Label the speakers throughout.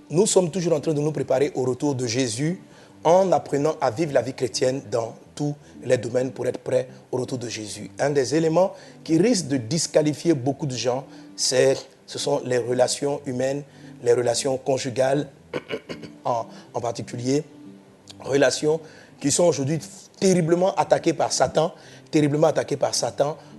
Speaker 1: nous sommes toujours en train de nous préparer au retour de Jésus en apprenant à vivre la vie chrétienne dans tous les domaines pour être prêt au retour de Jésus. Un des éléments qui risque de disqualifier beaucoup de gens, ce sont les relations humaines, les relations conjugales en particulier, relations qui sont aujourd'hui terriblement attaquées par Satan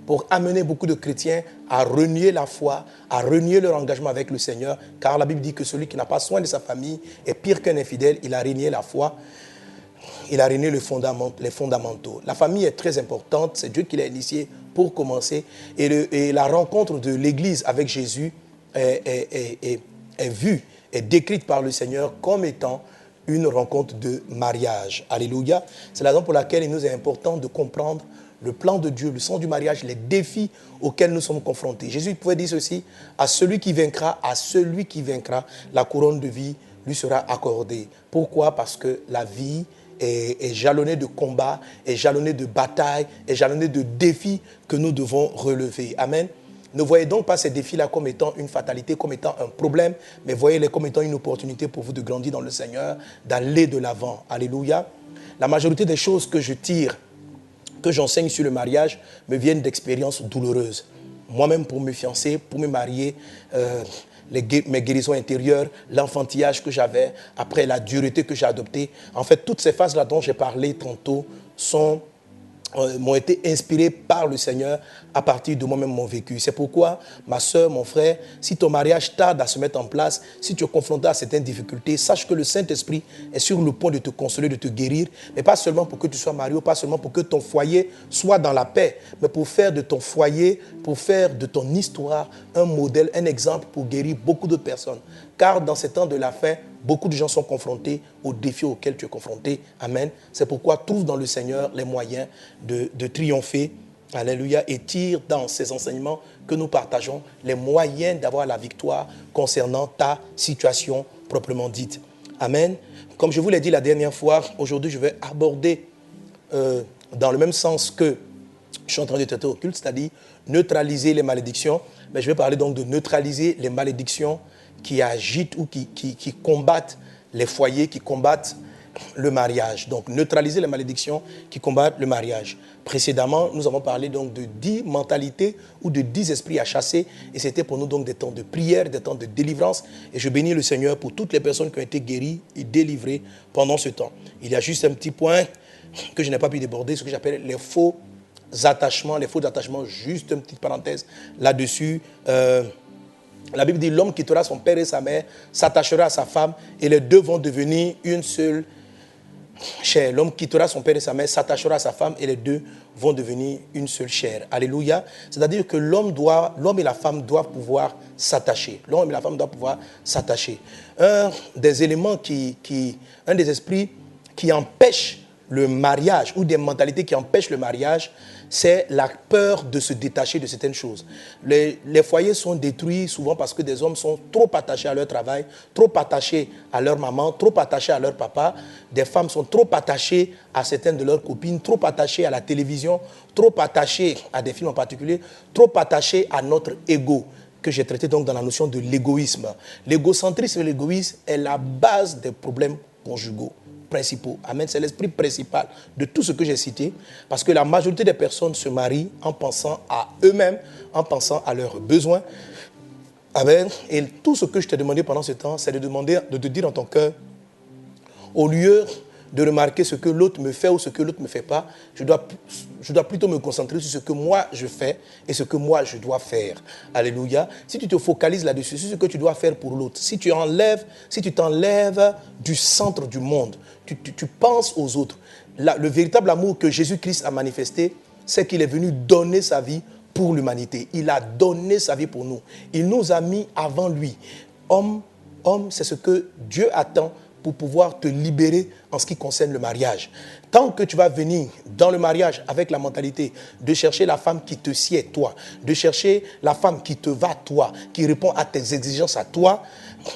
Speaker 1: pour amener beaucoup de chrétiens à renier la foi, à renier leur engagement avec le Seigneur, car la Bible dit que celui qui n'a pas soin de sa famille est pire qu'un infidèle. Il a renié la foi, il a renié les fondamentaux. La famille est très importante, c'est Dieu qui l'a initié pour commencer, et la rencontre de l'Église avec Jésus est vue, est décrite par le Seigneur comme étant une rencontre de mariage. Alléluia. C'est la raison pour laquelle il nous est important de comprendre le plan de Dieu, le sens du mariage, les défis auxquels nous sommes confrontés. Jésus pouvait dire ceci: à celui qui vaincra, la couronne de vie lui sera accordée. Pourquoi? Parce que la vie est jalonnée de combats, est jalonnée de batailles, est jalonnée de défis que nous devons relever. Amen. Ne voyez donc pas ces défis-là comme étant une fatalité, comme étant un problème, mais voyez-les comme étant une opportunité pour vous de grandir dans le Seigneur, d'aller de l'avant. Alléluia. La majorité des choses que je tire, que j'enseigne sur le mariage, me viennent d'expériences douloureuses. Moi-même, pour me fiancer, pour me marier, mes guérisons intérieures, l'enfantillage que j'avais, après la dureté que j'ai adoptée. En fait, toutes ces phases-là dont j'ai parlé tantôt m'ont été inspirés par le Seigneur à partir de moi-même mon vécu. C'est pourquoi, ma soeur, mon frère, si ton mariage tarde à se mettre en place, si tu es confronté à certaines difficultés, sache que le Saint-Esprit est sur le point de te consoler, de te guérir, mais pas seulement pour que tu sois marié, pas seulement pour que ton foyer soit dans la paix, mais pour faire de ton foyer, pour faire de ton histoire un modèle, un exemple pour guérir beaucoup d'autres personnes. Car dans ces temps de la fin, beaucoup de gens sont confrontés aux défis auxquels tu es confronté. Amen. C'est pourquoi trouve dans le Seigneur les moyens de triompher. Alléluia. Et tire dans ces enseignements que nous partageons les moyens d'avoir la victoire concernant ta situation proprement dite. Amen. Comme je vous l'ai dit la dernière fois, aujourd'hui je vais aborder dans le même sens que je suis en train de traiter au culte, c'est-à-dire neutraliser les malédictions. Mais je vais parler donc de neutraliser les malédictions qui agitent ou qui combattent les foyers, qui combattent le mariage. Donc, neutraliser les malédictions qui combattent le mariage. Précédemment, nous avons parlé donc de 10 mentalités ou de 10 esprits à chasser. Et c'était pour nous donc des temps de prière, des temps de délivrance. Et je bénis le Seigneur pour toutes les personnes qui ont été guéries et délivrées pendant ce temps. Il y a juste un petit point que je n'ai pas pu déborder, ce que j'appelle les faux attachements. Les faux attachements, juste une petite parenthèse là-dessus. La Bible dit: l'homme quittera son père et sa mère, s'attachera à sa femme et les deux vont devenir une seule chair. L'homme quittera son père et sa mère, s'attachera à sa femme et les deux vont devenir une seule chair. Alléluia. C'est-à-dire que l'homme et la femme doivent pouvoir s'attacher. L'homme et la femme doivent pouvoir s'attacher. Un des éléments un des esprits qui empêche le mariage ou des mentalités qui empêchent le mariage, c'est la peur de se détacher de certaines choses. Les foyers sont détruits souvent parce que des hommes sont trop attachés à leur travail, trop attachés à leur maman, trop attachés à leur papa. Des femmes sont trop attachées à certaines de leurs copines, trop attachées à la télévision, trop attachées à des films en particulier, trop attachées à notre ego, que j'ai traité donc dans la notion de l'égoïsme. L'égocentrisme et l'égoïsme est la base des problèmes conjugaux principaux. Amen. C'est l'esprit principal de tout ce que j'ai cité, parce que la majorité des personnes se marient en pensant à eux-mêmes, en pensant à leurs besoins. Amen. Et tout ce que je t'ai demandé pendant ce temps, c'est de te dire dans ton cœur, au lieu de remarquer ce que l'autre me fait ou ce que l'autre ne me fait pas, je dois plutôt me concentrer sur ce que moi je fais et ce que moi je dois faire. Alléluia. Si tu te focalises là-dessus, sur ce que tu dois faire pour l'autre, si tu t'enlèves du centre du monde, tu penses aux autres. Le véritable amour que Jésus-Christ a manifesté, c'est qu'il est venu donner sa vie pour l'humanité. Il a donné sa vie pour nous. Il nous a mis avant lui. Homme, c'est ce que Dieu attend pour pouvoir te libérer en ce qui concerne le mariage. Tant que tu vas venir dans le mariage avec la mentalité de chercher la femme qui te sied toi, de chercher la femme qui te va toi, qui répond à tes exigences à toi,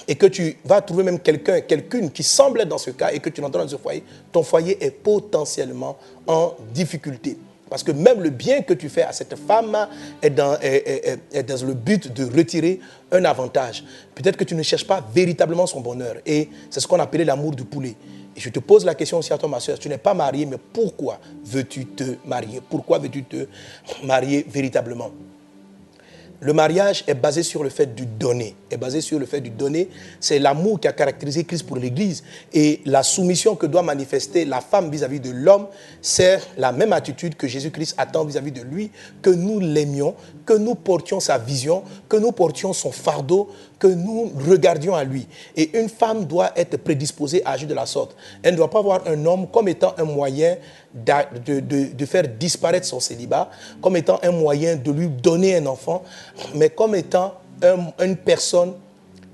Speaker 1: et que tu vas trouver même quelqu'une qui semble être dans ce cas et que tu l'entends dans ce foyer, ton foyer est potentiellement en difficulté. Parce que même le bien que tu fais à cette femme est dans le but de retirer un avantage. Peut-être que tu ne cherches pas véritablement son bonheur. Et c'est ce qu'on appelait l'amour du poulet. Et je te pose la question aussi à toi, ma soeur. Tu n'es pas mariée, mais pourquoi veux-tu te marier? Pourquoi veux-tu te marier véritablement? Le mariage est basé sur le fait de donner. C'est l'amour qui a caractérisé Christ pour l'Église. Et la soumission que doit manifester la femme vis-à-vis de l'homme, c'est la même attitude que Jésus-Christ attend vis-à-vis de lui, que nous l'aimions, que nous portions sa vision, que nous portions son fardeau, que nous regardions à lui. Et une femme doit être prédisposée à agir de la sorte. Elle ne doit pas voir un homme comme étant un moyen de faire disparaître son célibat, comme étant un moyen de lui donner un enfant, mais comme étant une personne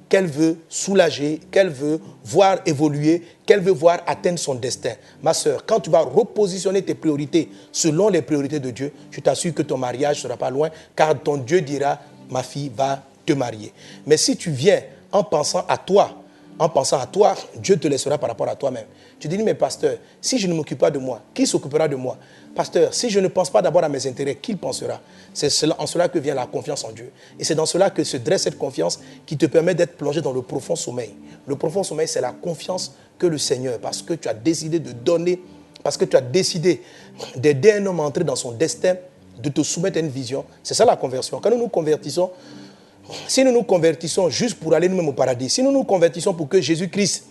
Speaker 1: qu'elle veut soulager, qu'elle veut voir évoluer, qu'elle veut voir atteindre son destin. Ma sœur, quand tu vas repositionner tes priorités selon les priorités de Dieu, je t'assure que ton mariage ne sera pas loin, car ton Dieu dira, ma fille va te marier. Mais si tu viens en pensant à toi, Dieu te laissera par rapport à toi-même. Tu dis, mais pasteur, si je ne m'occupe pas de moi, qui s'occupera de moi? Pasteur, si je ne pense pas d'abord à mes intérêts, qui le pensera? C'est en cela que vient la confiance en Dieu. Et c'est dans cela que se dresse cette confiance qui te permet d'être plongé dans le profond sommeil. Le profond sommeil, c'est la confiance que le Seigneur, parce que tu as décidé de donner, parce que tu as décidé d'aider un homme à entrer dans son destin, de te soumettre à une vision. C'est ça la conversion. Quand nous nous convertissons, si nous nous convertissons juste pour aller nous-mêmes au paradis, si nous nous convertissons pour que Jésus-Christ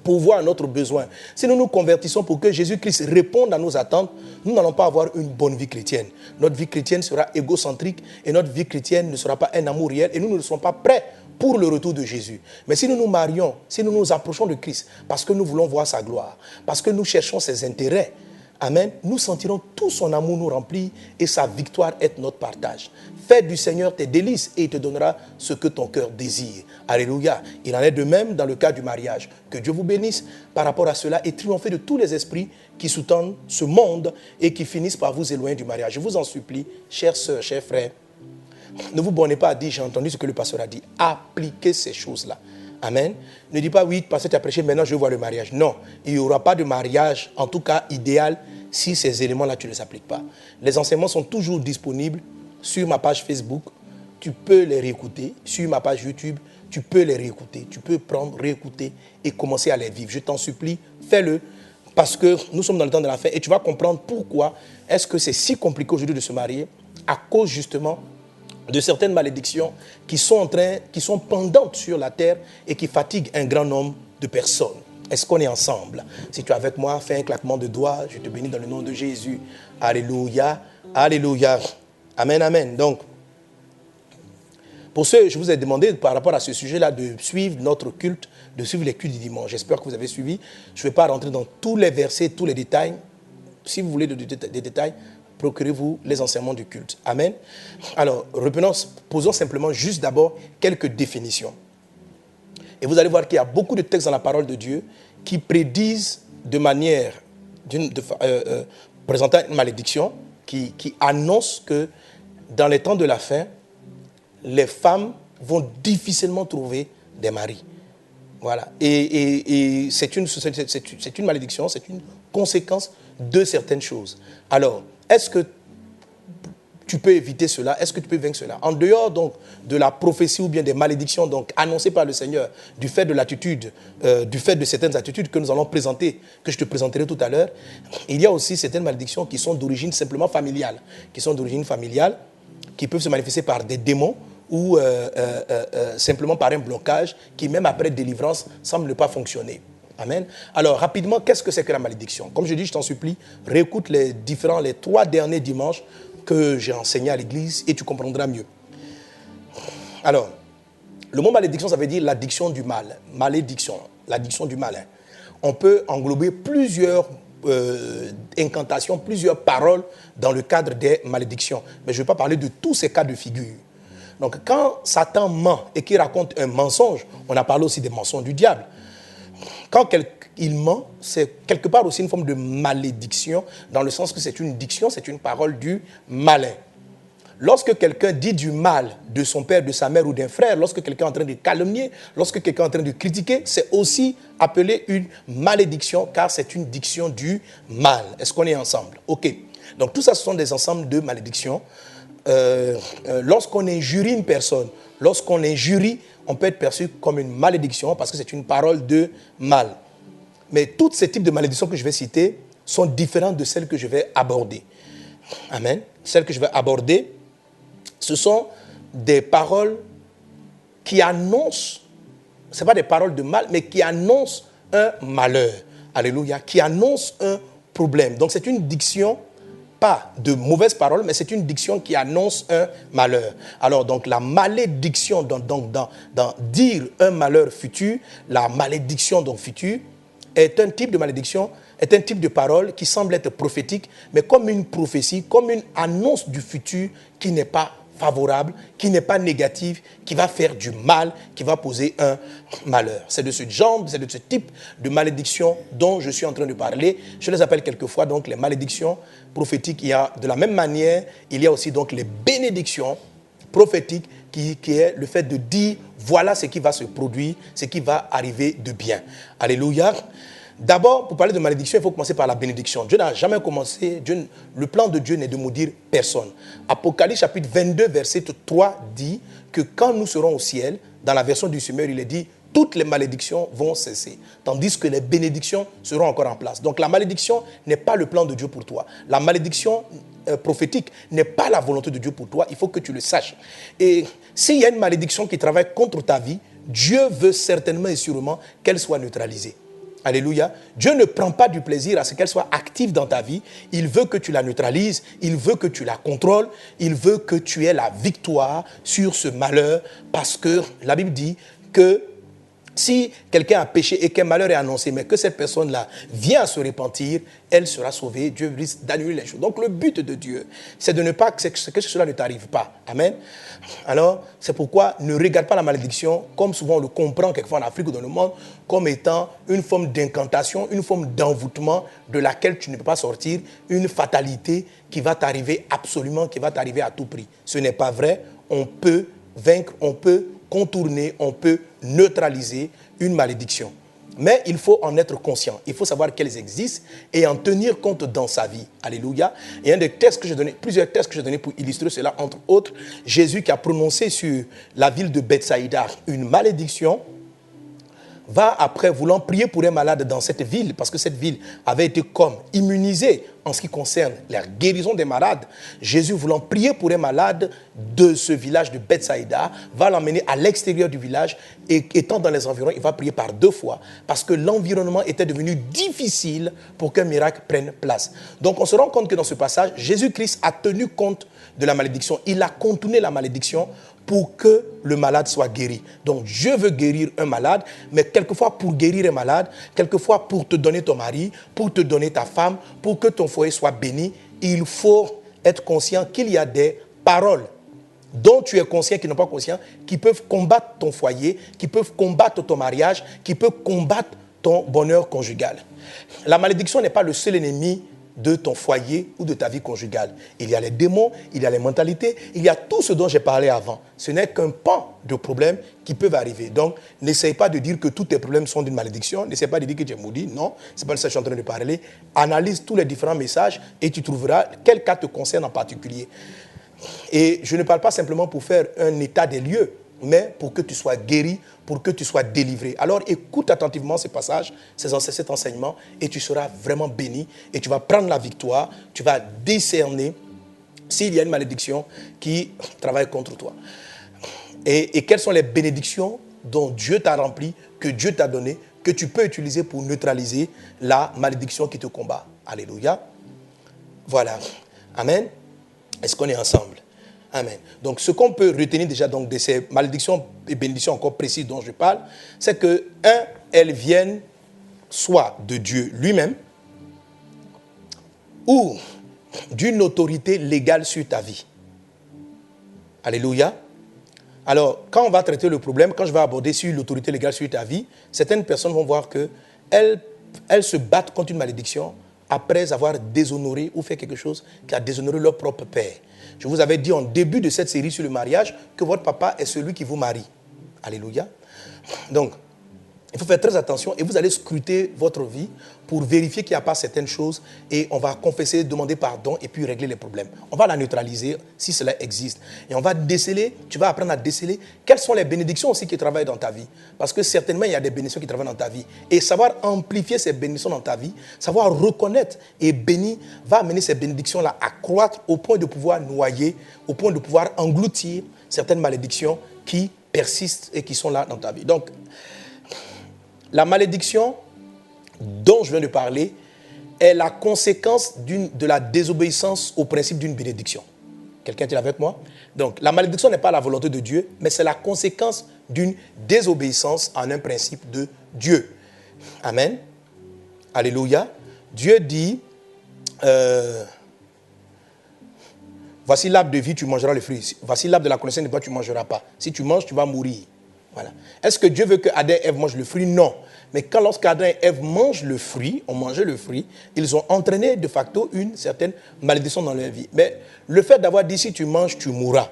Speaker 1: pourvoie à notre besoin, si nous nous convertissons pour que Jésus-Christ réponde à nos attentes, nous n'allons pas avoir une bonne vie chrétienne. Notre vie chrétienne sera égocentrique et notre vie chrétienne ne sera pas un amour réel et nous ne serons pas prêts pour le retour de Jésus. Mais si nous nous marions, si nous nous approchons de Christ parce que nous voulons voir sa gloire, parce que nous cherchons ses intérêts, amen, nous sentirons tout son amour nous remplir et sa victoire être notre partage. Fais du Seigneur tes délices et il te donnera ce que ton cœur désire. Alléluia. Il en est de même dans le cas du mariage. Que Dieu vous bénisse par rapport à cela et triompher de tous les esprits qui sous-tendent ce monde et qui finissent par vous éloigner du mariage. Je vous en supplie, chères sœurs, chers frères, ne vous bornez pas à dire, j'ai entendu ce que le pasteur a dit. Appliquez ces choses-là. Amen. Ne dis pas, oui, parce que tu as prêché, maintenant je veux voir le mariage. Non, il n'y aura pas de mariage, en tout cas idéal, si ces éléments-là, tu ne les appliques pas. Les enseignements sont toujours disponibles sur ma page Facebook. Tu peux les réécouter. Sur ma page YouTube, tu peux les réécouter. Tu peux prendre, réécouter et commencer à les vivre. Je t'en supplie, fais-le, parce que nous sommes dans le temps de la fin et tu vas comprendre pourquoi est-ce que c'est si compliqué aujourd'hui de se marier, à cause justement de certaines malédictions qui sont pendantes sur la terre et qui fatiguent un grand nombre de personnes. Est-ce qu'on est ensemble? Si tu es avec moi, fais un claquement de doigts. Je te bénis dans le nom de Jésus. Alléluia. Alléluia. Amen, amen. Donc, pour ceux, je vous ai demandé par rapport à ce sujet-là de suivre notre culte, de suivre les cultes du dimanche. J'espère que vous avez suivi. Je ne vais pas rentrer dans tous les versets, tous les détails. Si vous voulez des détails, procurez-vous les enseignements du culte. Amen. Alors, posons simplement juste d'abord quelques définitions. Et vous allez voir qu'il y a beaucoup de textes dans la parole de Dieu qui prédisent de manière, présentant une malédiction, qui annonce que dans les temps de la fin, les femmes vont difficilement trouver des maris. Voilà. Et c'est une malédiction, c'est une conséquence de certaines choses. Alors, est-ce que tu peux éviter cela? Est-ce que tu peux vaincre cela? En dehors donc de la prophétie ou bien des malédictions donc annoncées par le Seigneur, du fait de l'attitude, du fait de certaines attitudes que nous allons présenter, que je te présenterai tout à l'heure, il y a aussi certaines malédictions qui sont d'origine simplement familiale, qui peuvent se manifester par des démons ou simplement par un blocage qui, même après délivrance, semble ne pas fonctionner. Amen. Alors, rapidement, qu'est-ce que c'est que la malédiction? Comme je dis, je t'en supplie, réécoute les 3 derniers dimanches que j'ai enseigné à l'église et tu comprendras mieux. Alors, le mot malédiction, ça veut dire l'addiction du mal. Malédiction, l'addiction du mal. On peut englober plusieurs incantations, plusieurs paroles dans le cadre des malédictions. Mais je ne vais pas parler de tous ces cas de figure. Donc, quand Satan ment et qu'il raconte un mensonge, on a parlé aussi des mensonges du diable. Quand il ment, c'est quelque part aussi une forme de malédiction, dans le sens que c'est une diction, c'est une parole du malin. Lorsque quelqu'un dit du mal de son père, de sa mère ou d'un frère, lorsque quelqu'un est en train de calomnier, lorsque quelqu'un est en train de critiquer, c'est aussi appelé une malédiction, car c'est une diction du mal. Est-ce qu'on est ensemble? Ok. Donc tout ça, ce sont des ensembles de malédictions. Lorsqu'on injurie une personne, lorsqu'on injurie, on peut être perçu comme une malédiction parce que c'est une parole de mal. Mais tous ces types de malédictions que je vais citer sont différents de celles que je vais aborder. Amen. Celles que je vais aborder, ce sont des paroles qui annoncent, ce ne sont pas des paroles de mal, mais qui annoncent un malheur. Alléluia. Qui annoncent un problème. Donc c'est une diction, pas de mauvaises paroles, mais c'est une diction qui annonce un malheur. Alors donc la malédiction, dans dire un malheur futur, la malédiction donc future, est un type de malédiction, est un type de parole qui semble être prophétique, mais comme une prophétie, comme une annonce du futur qui n'est pas favorable, qui n'est pas négative, qui va faire du mal, qui va poser un malheur. C'est de ce genre, c'est de ce type de malédiction dont je suis en train de parler. Je les appelle quelquefois donc les malédictions prophétiques. Il y a de la même manière, il y a aussi donc les bénédictions prophétiques qui est le fait de dire voilà ce qui va se produire, ce qui va arriver de bien. Alléluia. D'abord, pour parler de malédiction, il faut commencer par la bénédiction. Dieu n'a jamais commencé, le plan de Dieu n'est de maudire personne. Apocalypse chapitre 22, verset 3 dit que quand nous serons au ciel, dans la version du Semeur, il est dit toutes les malédictions vont cesser, tandis que les bénédictions seront encore en place. Donc la malédiction n'est pas le plan de Dieu pour toi. La malédiction prophétique n'est pas la volonté de Dieu pour toi, il faut que tu le saches. Et s'il y a une malédiction qui travaille contre ta vie, Dieu veut certainement et sûrement qu'elle soit neutralisée. Alléluia. Dieu ne prend pas du plaisir à ce qu'elle soit active dans ta vie. Il veut que tu la neutralises, il veut que tu la contrôles, il veut que tu aies la victoire sur ce malheur, parce que la Bible dit que si quelqu'un a péché et qu'un malheur est annoncé, mais que cette personne-là vient à se repentir, elle sera sauvée. Dieu risque d'annuler les choses. Donc le but de Dieu, c'est de ne pas que cela ne t'arrive pas. Amen. Alors, c'est pourquoi ne regarde pas la malédiction, comme souvent on le comprend quelquefois en Afrique ou dans le monde, comme étant une forme d'incantation, une forme d'envoûtement de laquelle tu ne peux pas sortir, une fatalité qui va t'arriver absolument, qui va t'arriver à tout prix. Ce n'est pas vrai. On peut vaincre, on peut contourner, on peut neutraliser une malédiction. Mais il faut en être conscient. Il faut savoir qu'elles existent et en tenir compte dans sa vie. Alléluia. Et un des textes que j'ai donné, plusieurs textes que j'ai donnés pour illustrer cela, entre autres, Jésus qui a prononcé sur la ville de Bethsaïda une malédiction, va après voulant prier pour un malade dans cette ville, parce que cette ville avait été comme immunisée en ce qui concerne la guérison des malades. Jésus voulant prier pour un malade de ce village de Bethsaïda, va l'emmener à l'extérieur du village et étant dans les environs, il va prier par 2 fois parce que l'environnement était devenu difficile pour qu'un miracle prenne place. Donc on se rend compte que dans ce passage, Jésus-Christ a tenu compte de la malédiction. Il a contourné la malédiction pour que le malade soit guéri. Donc Dieu veut guérir un malade, mais quelquefois pour guérir un malade, quelquefois pour te donner ton mari, pour te donner ta femme, pour que ton foyer soit béni, il faut être conscient qu'il y a des paroles dont tu es conscient, qui n'ont pas conscient, qui peuvent combattre ton foyer, qui peuvent combattre ton mariage, qui peuvent combattre ton bonheur conjugal. La malédiction n'est pas le seul ennemi de ton foyer ou de ta vie conjugale. Il y a les démons, il y a les mentalités, il y a tout ce dont j'ai parlé avant. Ce n'est qu'un pan de problèmes qui peuvent arriver. Donc, n'essaye pas de dire que tous tes problèmes sont d'une malédiction. N'essaye pas de dire que tu es maudit. Non, ce n'est pas de ça que je suis en train de parler. Analyse tous les différents messages et tu trouveras quel cas te concerne en particulier. Et je ne parle pas simplement pour faire un état des lieux, mais pour que tu sois guéri, pour que tu sois délivré. Alors écoute attentivement ces passages, cet enseignement, et tu seras vraiment béni, et tu vas prendre la victoire, tu vas décerner s'il y a une malédiction qui travaille contre toi. Et quelles sont les bénédictions dont Dieu t'a rempli, que Dieu t'a donné, que tu peux utiliser pour neutraliser la malédiction qui te combat. Alléluia. Voilà. Amen. Est-ce qu'on est ensemble? Amen. Donc, ce qu'on peut retenir déjà donc, de ces malédictions et bénédictions encore précises dont je parle, c'est que, elles viennent soit de Dieu lui-même ou d'une autorité légale sur ta vie. Alléluia. Alors, quand on va traiter le problème, quand je vais aborder sur l'autorité légale sur ta vie, certaines personnes vont voir qu'elles se battent contre une malédiction après avoir déshonoré ou fait quelque chose qui a déshonoré leur propre père. Je vous avais dit en début de cette série sur le mariage que votre papa est celui qui vous marie. Alléluia. Donc, Il faut faire très attention et vous allez scruter votre vie pour vérifier qu'il n'y a pas certaines choses et on va confesser, demander pardon et puis régler les problèmes. On va la neutraliser si cela existe. Et on va déceler, tu vas apprendre à déceler quelles sont les bénédictions aussi qui travaillent dans ta vie. Parce que certainement, il y a des bénédictions qui travaillent dans ta vie. Et savoir amplifier ces bénédictions dans ta vie, savoir reconnaître et bénir, va amener ces bénédictions-là à croître au point de pouvoir noyer, au point de pouvoir engloutir certaines malédictions qui persistent et qui sont là dans ta vie. Donc, la malédiction dont je viens de parler est la conséquence de la désobéissance au principe d'une bénédiction. Quelqu'un est avec moi? Donc, la malédiction n'est pas la volonté de Dieu, mais c'est la conséquence d'une désobéissance en un principe de Dieu. Amen. Alléluia. Dieu dit, voici l'arbre de vie, tu mangeras le fruit. Voici l'arbre de la connaissance de quoi tu ne mangeras pas. Si tu manges, tu vas mourir. Voilà. Est-ce que Dieu veut que Adam et Ève mangent le fruit? Non. Mais lorsqu'Adam et Ève mangent le fruit, ont mangé le fruit, ils ont entraîné de facto une certaine malédiction dans leur vie. Mais le fait d'avoir dit si tu manges, tu mourras,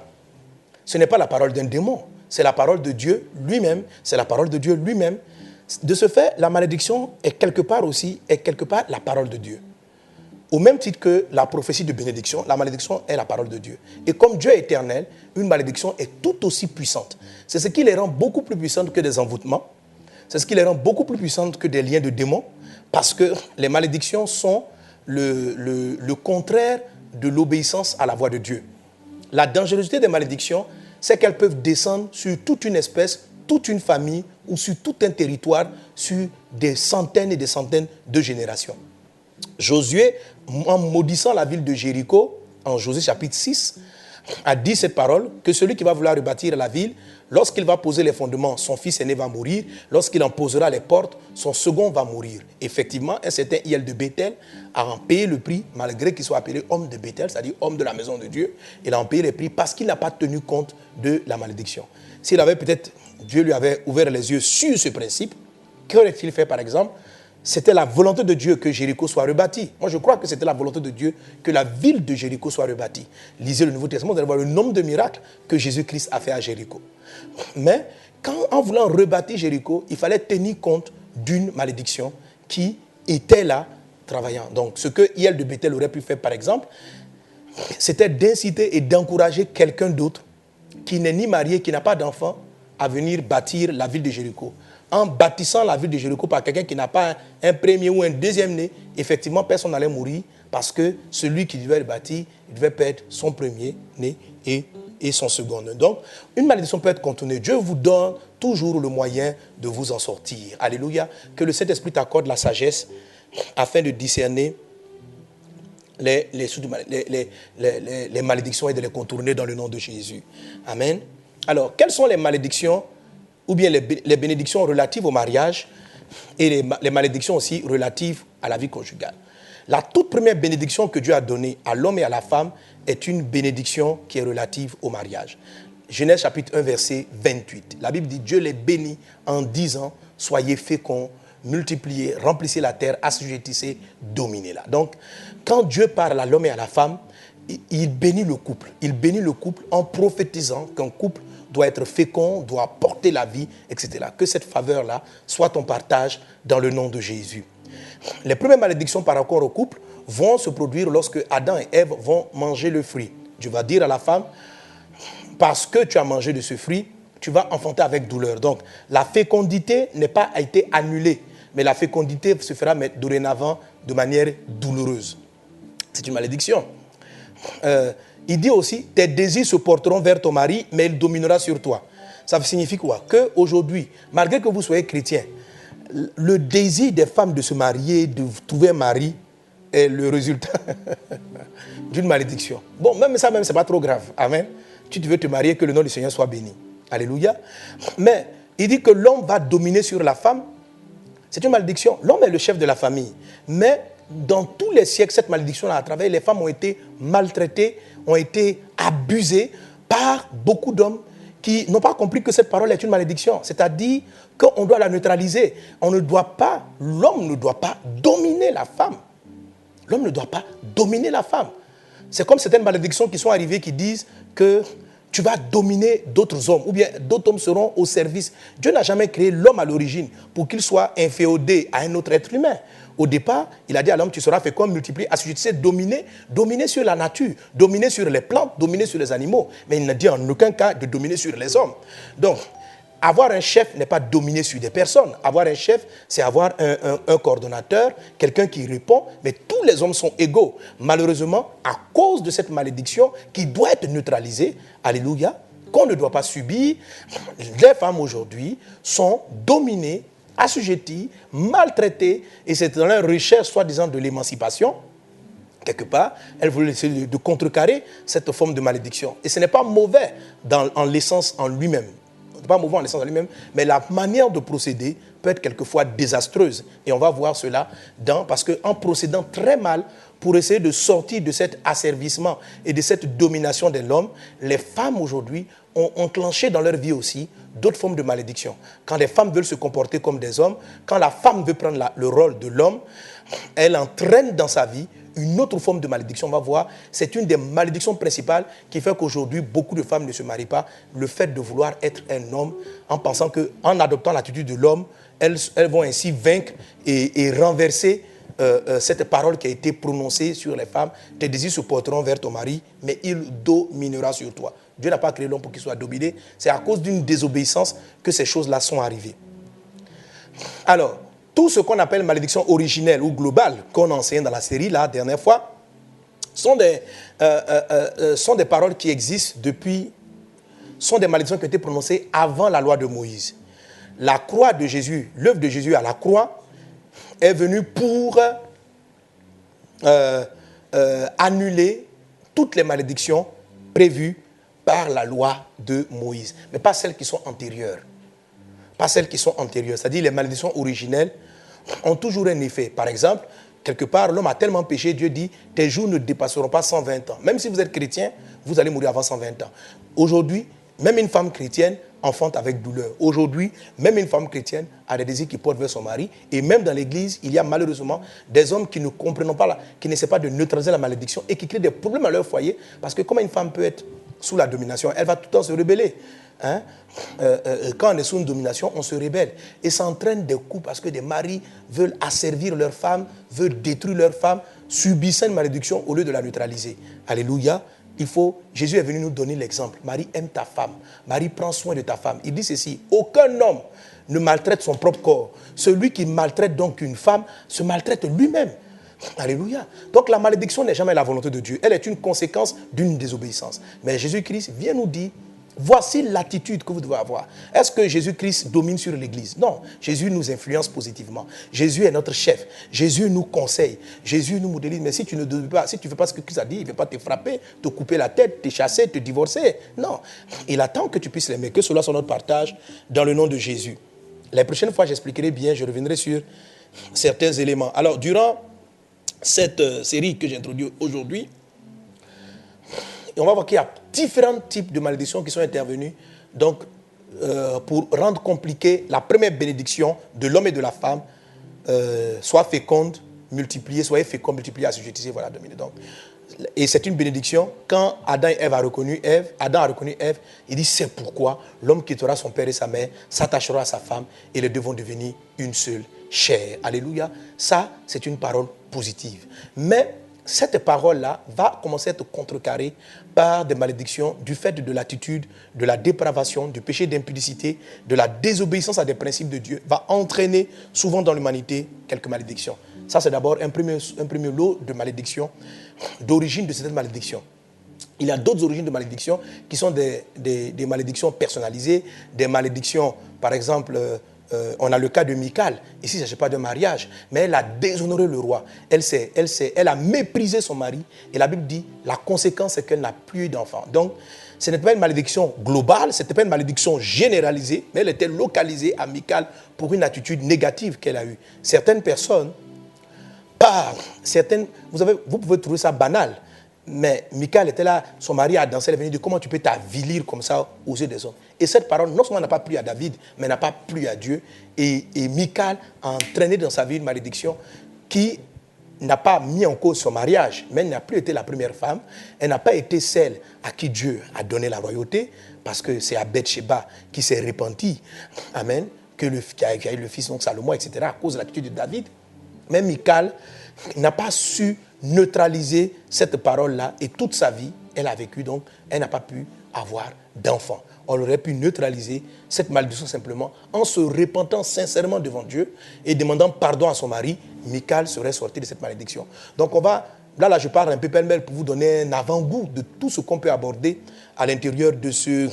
Speaker 1: ce n'est pas la parole d'un démon. C'est la parole de Dieu lui-même. C'est la parole de Dieu lui-même. De ce fait, la malédiction est quelque part la parole de Dieu. Au même titre que la prophétie de bénédiction, la malédiction est la parole de Dieu. Et comme Dieu est éternel, une malédiction est tout aussi puissante. C'est ce qui les rend beaucoup plus puissantes que des envoûtements. C'est ce qui les rend beaucoup plus puissantes que des liens de démons. Parce que les malédictions sont le contraire de l'obéissance à la voix de Dieu. La dangerosité des malédictions, c'est qu'elles peuvent descendre sur toute une espèce, toute une famille ou sur tout un territoire, sur des centaines et des centaines de générations. Josué, en maudissant la ville de Jéricho, en Josué chapitre 6, a dit cette parole, que celui qui va vouloir rebâtir la ville, lorsqu'il va poser les fondements, son fils aîné va mourir. Lorsqu'il en posera les portes, son second va mourir. Effectivement, un certain Hiel de Béthel a en payé le prix, malgré qu'il soit appelé homme de Béthel, c'est-à-dire homme de la maison de Dieu. Il a en payé le prix parce qu'il n'a pas tenu compte de la malédiction. S'il avait peut-être, Dieu lui avait ouvert les yeux sur ce principe, qu'aurait-il fait par exemple? C'était la volonté de Dieu que Jéricho soit rebâti. Moi, je crois que c'était la volonté de Dieu que la ville de Jéricho soit rebâtie. Lisez le Nouveau Testament, vous allez voir le nombre de miracles que Jésus-Christ a fait à Jéricho. Mais, en voulant rebâtir Jéricho, il fallait tenir compte d'une malédiction qui était là, travaillant. Donc, ce que Hiel de Béthel aurait pu faire, par exemple, c'était d'inciter et d'encourager quelqu'un d'autre qui n'est ni marié, qui n'a pas d'enfant, à venir bâtir la ville de Jéricho. En bâtissant la ville de Jéricho par quelqu'un qui n'a pas un premier ou un deuxième né, effectivement, personne n'allait mourir parce que celui qui devait le bâtir, il devait perdre son premier né et son second né. Donc, une malédiction peut être contournée. Dieu vous donne toujours le moyen de vous en sortir. Alléluia. Que le Saint-Esprit t'accorde la sagesse afin de discerner les malédictions et de les contourner dans le nom de Jésus. Amen. Alors, quelles sont les malédictions ou bien les bénédictions relatives au mariage et les malédictions aussi relatives à la vie conjugale? La toute première bénédiction que Dieu a donnée à l'homme et à la femme est une bénédiction qui est relative au mariage. Genèse chapitre 1, verset 28. La Bible dit, Dieu les bénit en disant, soyez féconds, multipliez, remplissez la terre, assujettissez, dominez-la. Donc, quand Dieu parle à l'homme et à la femme, il bénit le couple. Il bénit le couple en prophétisant qu'un couple doit être fécond, doit porter la vie, etc. Que cette faveur-là soit ton partage dans le nom de Jésus. Les premières malédictions par rapport au couple vont se produire lorsque Adam et Ève vont manger le fruit. Dieu va dire à la femme, parce que tu as mangé de ce fruit, tu vas enfanter avec douleur. Donc, la fécondité n'a pas été annulée, mais la fécondité se fera dorénavant de manière douloureuse. C'est une malédiction. Il dit aussi, tes désirs se porteront vers ton mari, mais il dominera sur toi. Ça signifie quoi? Qu'aujourd'hui, malgré que vous soyez chrétien, le désir des femmes de se marier, de trouver un mari, est le résultat d'une malédiction. Bon, même ça, ce n'est pas trop grave. Amen. Tu veux te marier, que le nom du Seigneur soit béni. Alléluia. Mais il dit que l'homme va dominer sur la femme. C'est une malédiction. L'homme est le chef de la famille. Mais dans tous les siècles, cette malédiction-là a travaillé. Les femmes ont été maltraitées, ont été abusées par beaucoup d'hommes qui n'ont pas compris que cette parole est une malédiction. C'est-à-dire qu'on doit la neutraliser. L'homme ne doit pas dominer la femme. L'homme ne doit pas dominer la femme. C'est comme certaines malédictions qui sont arrivées qui disent que tu vas dominer d'autres hommes, ou bien d'autres hommes seront au service. Dieu n'a jamais créé l'homme à l'origine pour qu'il soit inféodé à un autre être humain. Au départ, il a dit à l'homme, tu seras fécond, multiplié, assujettissé, dominer sur la nature, dominer sur les plantes, dominer sur les animaux. Mais il n'a dit en aucun cas de dominer sur les hommes. Donc, avoir un chef n'est pas dominer sur des personnes. Avoir un chef, c'est avoir un coordonnateur, quelqu'un qui répond, mais tous les hommes sont égaux. Malheureusement, à cause de cette malédiction qui doit être neutralisée, alléluia, qu'on ne doit pas subir, les femmes aujourd'hui sont dominées, assujetties, maltraitées, et c'est dans leur recherche, soi-disant, de l'émancipation. Quelque part, elles veulent essayer de contrecarrer cette forme de malédiction. Et ce n'est pas mauvais en l'essence en lui-même. Pas mauvais en l'essence en lui-même, mais la manière de procéder peut être quelquefois désastreuse. Et on va voir cela parce qu'en procédant très mal, pour essayer de sortir de cet asservissement et de cette domination de l'homme, les femmes aujourd'hui ont enclenché dans leur vie aussi d'autres formes de malédiction. Quand les femmes veulent se comporter comme des hommes, quand la femme veut prendre le rôle de l'homme, elle entraîne dans sa vie une autre forme de malédiction. On va voir, c'est une des malédictions principales qui fait qu'aujourd'hui, beaucoup de femmes ne se marient pas. Le fait de vouloir être un homme, en pensant qu'en adoptant l'attitude de l'homme, elles vont ainsi vaincre et renverser cette parole qui a été prononcée sur les femmes. Tes désirs se porteront vers ton mari, mais il dominera sur toi. Dieu n'a pas créé l'homme pour qu'il soit dominé. C'est à cause d'une désobéissance que ces choses-là sont arrivées. Alors, tout ce qu'on appelle malédiction originelle ou globale, qu'on enseigne dans la série, la dernière fois, sont des paroles qui existent depuis, sont des malédictions qui ont été prononcées avant la loi de Moïse. La croix de Jésus, l'œuvre de Jésus à la croix, est venue pour annuler toutes les malédictions prévues par la loi de Moïse, mais pas celles qui sont antérieures. Pas celles qui sont antérieures. C'est-à-dire les malédictions originelles ont toujours un effet. Par exemple, quelque part, l'homme a tellement péché, Dieu dit, tes jours ne dépasseront pas 120 ans. Même si vous êtes chrétien, vous allez mourir avant 120 ans. Aujourd'hui, même une femme chrétienne enfante avec douleur. Aujourd'hui, même une femme chrétienne a des désirs qui portent vers son mari. Et même dans l'église, il y a malheureusement des hommes qui ne comprennent pas, qui n'essaient pas de neutraliser la malédiction et qui créent des problèmes à leur foyer. Parce que comment une femme peut être sous la domination, elle va tout le temps se rebeller. Hein? Quand on est sous une domination, on se rébelle. Et ça entraîne des coups parce que des maris veulent asservir leur femme, veulent détruire leur femme, subissant une malédiction au lieu de la neutraliser. Alléluia. Jésus est venu nous donner l'exemple. Marie, aime ta femme. Marie, prends soin de ta femme. Il dit ceci, aucun homme ne maltraite son propre corps. Celui qui maltraite donc une femme se maltraite lui-même. Alléluia. Donc la malédiction n'est jamais la volonté de Dieu. Elle est une conséquence d'une désobéissance. Mais Jésus-Christ vient nous dire, voici l'attitude que vous devez avoir. Est-ce que Jésus-Christ domine sur l'Église? Non. Jésus nous influence positivement. Jésus est notre chef. Jésus nous conseille. Jésus nous modélise. Mais si tu ne fais pas ce que Christ a dit, il ne va pas te frapper, te couper la tête, te chasser, te divorcer. Non. Il attend que tu puisses l'aimer. Que cela soit notre partage dans le nom de Jésus. La prochaine fois, j'expliquerai bien, je reviendrai sur certains éléments. Alors, durant cette série que j'introduis aujourd'hui, on va voir qu'il y a différents types de malédictions qui sont intervenues donc, pour rendre compliquée la première bénédiction de l'homme et de la femme, soit féconde, multipliée, soit féconde, multipliée, assujettissée, voilà, dominée. Donc, et c'est une bénédiction. Quand Adam a reconnu Ève, il dit c'est pourquoi l'homme quittera son père et sa mère, s'attachera à sa femme et les deux vont devenir une seule chair. Alléluia. Ça, c'est une parole positive. Mais cette parole-là va commencer à être contrecarrée par des malédictions du fait de l'attitude, de la dépravation, du péché d'impudicité, de la désobéissance à des principes de Dieu, va entraîner souvent dans l'humanité quelques malédictions. Ça, c'est d'abord un premier lot de malédictions, d'origine de certaines malédictions. Il y a d'autres origines de malédictions qui sont des malédictions personnalisées, des malédictions, par exemple, on a le cas de Michal. Ici, il ne s'agit pas de mariage, mais elle a déshonoré le roi. Elle a méprisé son mari. Et la Bible dit, la conséquence, c'est qu'elle n'a plus eu d'enfant. Donc, ce n'était pas une malédiction globale, ce n'était pas une malédiction généralisée, mais elle était localisée à Michal pour une attitude négative qu'elle a eue. Certaines personnes, vous pouvez trouver ça banal, mais Michal était là, son mari a dansé, elle est venue dire comment tu peux t'avilir comme ça aux yeux des hommes. Et cette parole, non seulement n'a pas plu à David, mais n'a pas plu à Dieu. Et Michal a entraîné dans sa vie une malédiction qui n'a pas mis en cause son mariage, mais elle n'a plus été la première femme. Elle n'a pas été celle à qui Dieu a donné la royauté, parce que c'est à Bathsheba qui s'est repenti, amen, qui a eu le fils donc Salomon, etc., à cause de l'attitude de David. Mais Michal n'a pas su neutraliser cette parole-là, et toute sa vie, elle a vécu, donc elle n'a pas pu avoir d'enfant. On aurait pu neutraliser cette malédiction simplement en se repentant sincèrement devant Dieu et demandant pardon à son mari. Michal serait sorti de cette malédiction. Donc on va, là je parle un peu pêle-mêle pour vous donner un avant-goût de tout ce qu'on peut aborder à l'intérieur de ce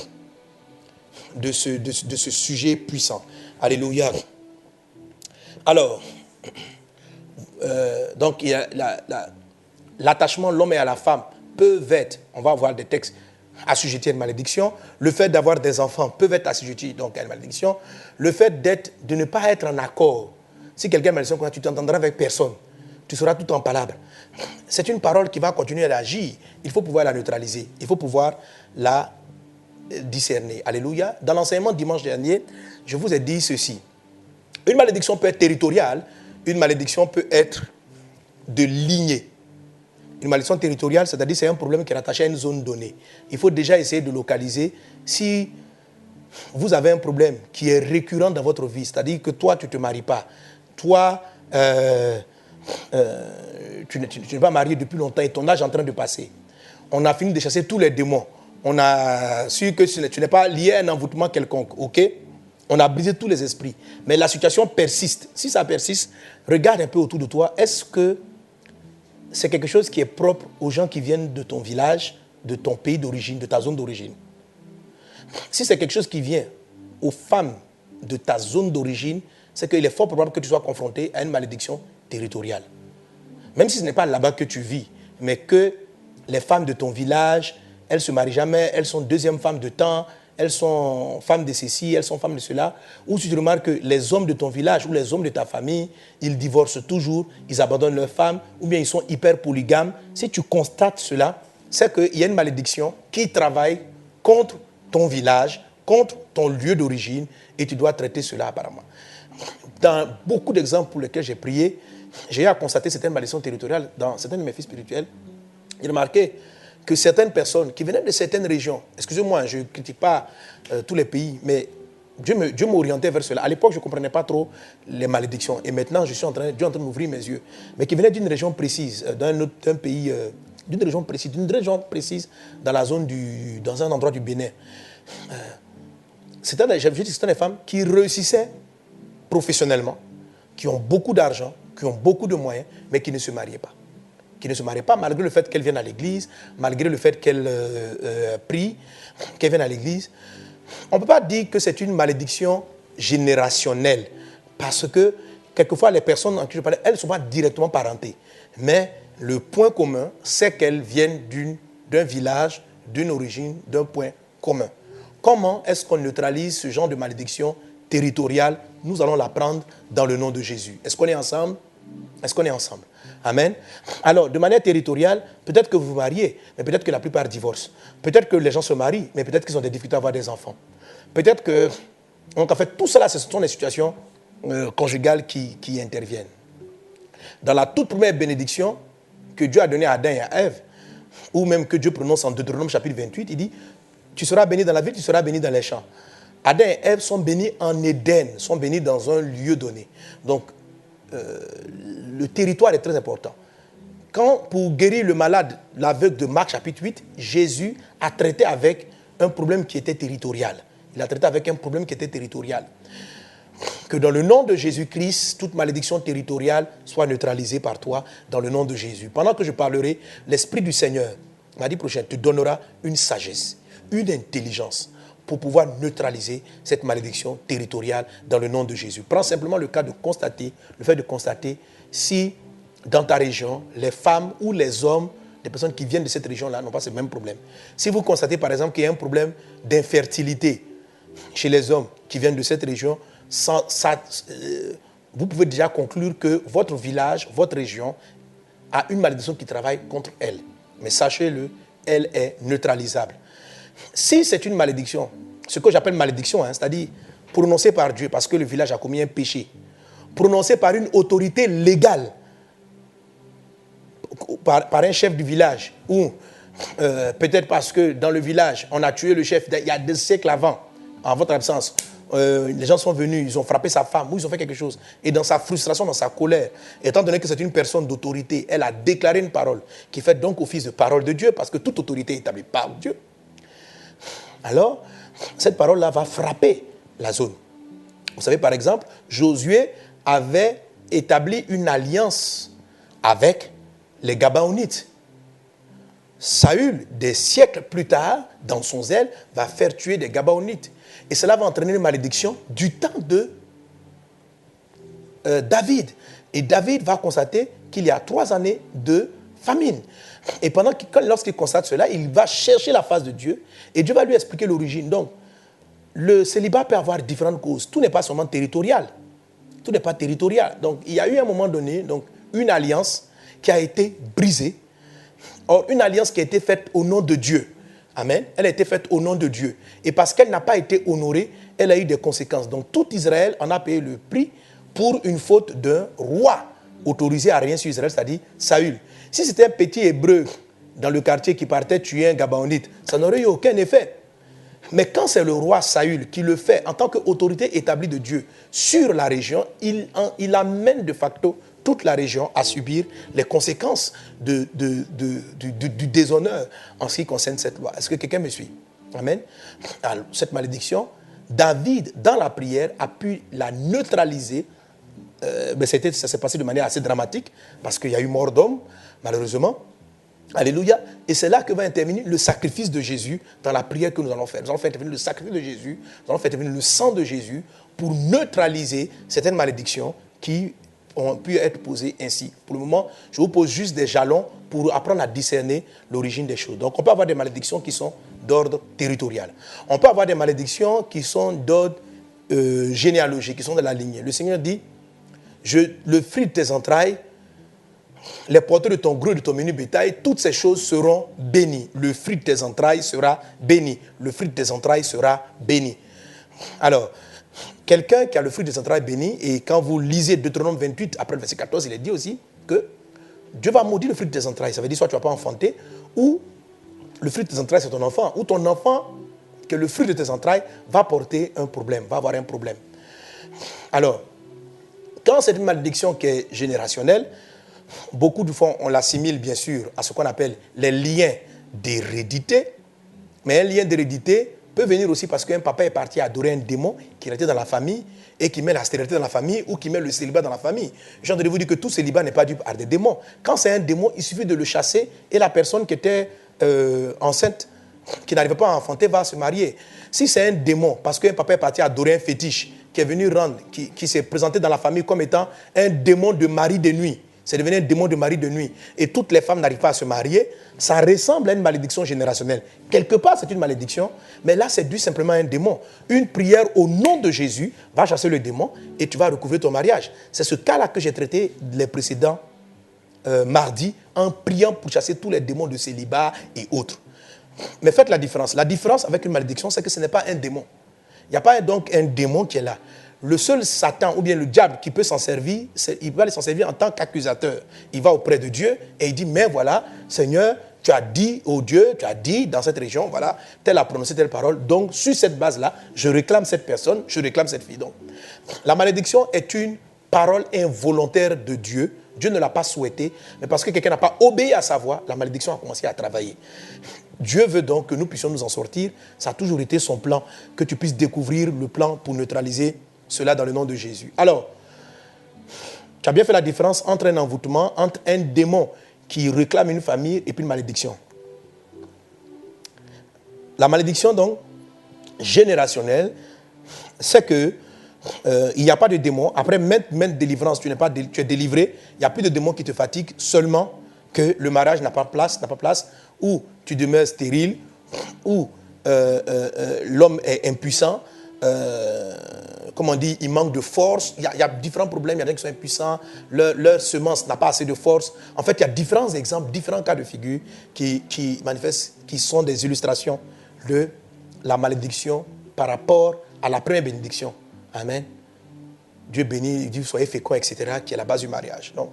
Speaker 1: sujet puissant. Alléluia. Alors, donc il y a l'attachement, l'homme et à la femme peuvent être, on va avoir des textes assujettis à une malédiction. Le fait d'avoir des enfants peuvent être assujettis donc à une malédiction. Le fait de ne pas être en accord. Si quelqu'un a une malédiction, tu t'entendras avec personne. Tu seras tout en palabre. C'est une parole qui va continuer à agir. Il faut pouvoir la neutraliser. Il faut pouvoir la discerner. Alléluia. Dans l'enseignement de dimanche dernier, je vous ai dit ceci. Une malédiction peut être territoriale. Une malédiction peut être de lignée. Une malédiction territoriale, c'est-à-dire c'est un problème qui est rattaché à une zone donnée. Il faut déjà essayer de localiser. Si vous avez un problème qui est récurrent dans votre vie, c'est-à-dire que toi, tu ne te maries pas, toi, tu n'es pas marié depuis longtemps et ton âge est en train de passer. On a fini de chasser tous les démons. On a su que tu n'es pas lié à un envoûtement quelconque, ok? On a brisé tous les esprits. Mais la situation persiste. Si ça persiste, regarde un peu autour de toi. Est-ce que c'est quelque chose qui est propre aux gens qui viennent de ton village, de ton pays d'origine, de ta zone d'origine? Si c'est quelque chose qui vient aux femmes de ta zone d'origine, c'est qu'il est fort probable que tu sois confronté à une malédiction territoriale. Même si ce n'est pas là-bas que tu vis, mais que les femmes de ton village, elles ne se marient jamais, elles sont deuxième femmes de temps, elles sont femmes de ceci, elles sont femmes de cela. Ou si tu remarques que les hommes de ton village ou les hommes de ta famille, ils divorcent toujours, ils abandonnent leurs femmes, ou bien ils sont hyper polygames. Si tu constates cela, c'est qu'il y a une malédiction qui travaille contre ton village, contre ton lieu d'origine, et tu dois traiter cela apparemment. Dans beaucoup d'exemples pour lesquels j'ai prié, j'ai eu à constater certaines malédictions territoriales dans certains de mes fils spirituels. J'ai remarqué que certaines personnes qui venaient de certaines régions, excusez-moi, je ne critique pas tous les pays, mais Dieu m'orientait vers cela. À l'époque, je ne comprenais pas trop les malédictions. Et maintenant, Dieu est en train de m'ouvrir mes yeux. Mais qui venaient d'une région précise, d'un pays, d'une région précise dans la zone dans un endroit du Bénin. C'était des femmes qui réussissaient professionnellement, qui ont beaucoup d'argent, qui ont beaucoup de moyens, mais qui ne se mariaient pas. Qui ne se marient pas malgré le fait qu'elles viennent à l'église, malgré le fait qu'elles prient, qu'elles viennent à l'église. On ne peut pas dire que c'est une malédiction générationnelle, parce que quelquefois les personnes en qui je parlais, elles ne sont pas directement parentées. Mais le point commun, c'est qu'elles viennent d'un village, d'une origine, d'un point commun. Comment est-ce qu'on neutralise ce genre de malédiction territoriale? Nous allons l'apprendre dans le nom de Jésus. Est-ce qu'on est ensemble? Est-ce qu'on est ensemble? Amen. Alors, de manière territoriale, peut-être que vous vous mariez, mais peut-être que la plupart divorcent. Peut-être que les gens se marient, mais peut-être qu'ils ont des difficultés à avoir des enfants. Peut-être que... Donc, en fait, tout cela, ce sont des situations conjugales qui interviennent. Dans la toute première bénédiction que Dieu a donnée à Adam et à Ève, ou même que Dieu prononce en Deutéronome chapitre 28, il dit, tu seras béni dans la ville, tu seras béni dans les champs. Adam et Ève sont bénis en Éden, sont bénis dans un lieu donné. Donc, le territoire est très important. Quand, pour guérir le malade, l'aveugle de Marc chapitre 8, Jésus a traité avec un problème qui était territorial. Il a traité avec un problème qui était territorial. Que dans le nom de Jésus-Christ, toute malédiction territoriale soit neutralisée par toi dans le nom de Jésus. Pendant que je parlerai, l'Esprit du Seigneur, mardi prochain, te donnera une sagesse, une intelligence pour pouvoir neutraliser cette malédiction territoriale dans le nom de Jésus. Prends simplement le fait de constater si dans ta région, les femmes ou les hommes, les personnes qui viennent de cette région-là n'ont pas ce même problème. Si vous constatez par exemple qu'il y a un problème d'infertilité chez les hommes qui viennent de cette région, vous pouvez déjà conclure que votre village, votre région a une malédiction qui travaille contre elle. Mais sachez-le, elle est neutralisable. Si c'est une malédiction, ce que j'appelle malédiction, c'est-à-dire prononcée par Dieu parce que le village a commis un péché, prononcée par une autorité légale, par un chef du village, ou peut-être parce que dans le village, on a tué le chef il y a 2 siècles avant, en votre absence. Les gens sont venus, ils ont frappé sa femme, ou ils ont fait quelque chose. Et dans sa frustration, dans sa colère, étant donné que c'est une personne d'autorité, elle a déclaré une parole qui fait donc office de parole de Dieu, parce que toute autorité est établie par Dieu. Alors, cette parole-là va frapper la zone. Vous savez, par exemple, Josué avait établi une alliance avec les Gabaonites. Saül, des siècles plus tard, dans son zèle, va faire tuer des Gabaonites. Et cela va entraîner une malédiction du temps de David. Et David va constater qu'il y a 3 années de famine. Et lorsqu'il constate cela, il va chercher la face de Dieu et Dieu va lui expliquer l'origine. Donc, le célibat peut avoir différentes causes. Tout n'est pas seulement territorial. Tout n'est pas territorial. Donc, il y a eu à un moment donné une alliance qui a été brisée. Or, une alliance qui a été faite au nom de Dieu. Amen. Elle a été faite au nom de Dieu. Et parce qu'elle n'a pas été honorée, elle a eu des conséquences. Donc, tout Israël en a payé le prix pour une faute d'un roi autorisé à rien sur Israël, c'est-à-dire Saül. Si c'était un petit hébreu dans le quartier qui partait tuer un Gabaonite, ça n'aurait eu aucun effet. Mais quand c'est le roi Saül qui le fait en tant qu'autorité établie de Dieu sur la région, il amène de facto toute la région à subir les conséquences du déshonneur en ce qui concerne cette loi. Est-ce que quelqu'un me suit? Amen. Alors, cette malédiction, David, dans la prière, a pu la neutraliser. Ça s'est passé de manière assez dramatique parce qu'il y a eu mort d'homme, malheureusement. Alléluia. Et c'est là que va intervenir le sacrifice de Jésus dans la prière que nous allons faire. Nous allons faire intervenir le sacrifice de Jésus, nous allons faire intervenir le sang de Jésus pour neutraliser certaines malédictions qui ont pu être posées ainsi. Pour le moment, je vous pose juste des jalons pour apprendre à discerner l'origine des choses. Donc, on peut avoir des malédictions qui sont d'ordre territorial. On peut avoir des malédictions qui sont d'ordre généalogique, qui sont de la lignée. Le Seigneur dit, le fruit de tes entrailles, les porteurs de ton gros et de ton menu bétail, toutes ces choses seront bénies. Le fruit de tes entrailles sera béni. Le fruit de tes entrailles sera béni. Alors, quelqu'un qui a le fruit de ses entrailles béni, et quand vous lisez Deutéronome 28, après le verset 14, il est dit aussi que Dieu va maudire le fruit de tes entrailles. Ça veut dire soit tu ne vas pas enfanter, ou le fruit de tes entrailles c'est ton enfant, ou ton enfant, que le fruit de tes entrailles va porter un problème, va avoir un problème. Alors, quand c'est une malédiction qui est générationnelle, beaucoup de fois, on l'assimile bien sûr à ce qu'on appelle les liens d'hérédité. Mais un lien d'hérédité peut venir aussi parce qu'un papa est parti adorer un démon qui était dans la famille et qui met la stérilité dans la famille ou qui met le célibat dans la famille. Je viens de vous dire que tout célibat n'est pas dû par des démons. Quand c'est un démon, il suffit de le chasser et la personne qui était enceinte, qui n'arrivait pas à enfanter, va se marier. Si c'est un démon, parce qu'un papa est parti adorer un fétiche qui est venu rendre, qui s'est présenté dans la famille comme étant un démon de mari de nuit, c'est devenu un démon de mari de nuit, et toutes les femmes n'arrivent pas à se marier, ça ressemble à une malédiction générationnelle. Quelque part, c'est une malédiction, mais là, c'est dû simplement à un démon. Une prière au nom de Jésus va chasser le démon et tu vas recouvrir ton mariage. C'est ce cas-là que j'ai traité les précédents mardis en priant pour chasser tous les démons de célibat et autres. Mais faites la différence. La différence avec une malédiction, c'est que ce n'est pas un démon. Il n'y a pas donc un démon qui est là. Le seul Satan ou bien le diable qui peut s'en servir, il va s'en servir en tant qu'accusateur. Il va auprès de Dieu et il dit, mais voilà, Seigneur, tu as dit, oh Dieu, tu as dit dans cette région, voilà, tel a prononcé telle parole. Donc, sur cette base-là, je réclame cette personne, je réclame cette fille. Donc, la malédiction est une parole involontaire de Dieu. Dieu ne l'a pas souhaité, mais parce que quelqu'un n'a pas obéi à sa voix, la malédiction a commencé à travailler. Dieu veut donc que nous puissions nous en sortir. Ça a toujours été son plan, que tu puisses découvrir le plan pour neutraliser cela dans le nom de Jésus. Alors, tu as bien fait la différence entre un envoûtement, entre un démon qui réclame une famille et puis une malédiction. La malédiction, donc, générationnelle, c'est que il n'y a pas de démon. Après maintes délivrance, tu es délivré. Il n'y a plus de démon qui te fatigue, seulement que le mariage n'a pas place, ou tu demeures stérile, ou l'homme est impuissant, comme on dit, il manque de force. Il y a différents problèmes. Il y a des gens qui sont impuissants, leur semence n'a pas assez de force. En fait, il y a différents exemples, différents cas de figure qui manifestent, qui sont des illustrations de la malédiction par rapport à la première bénédiction. Amen. Dieu bénit, il dit soyez féconds, etc., qui est la base du mariage. Donc,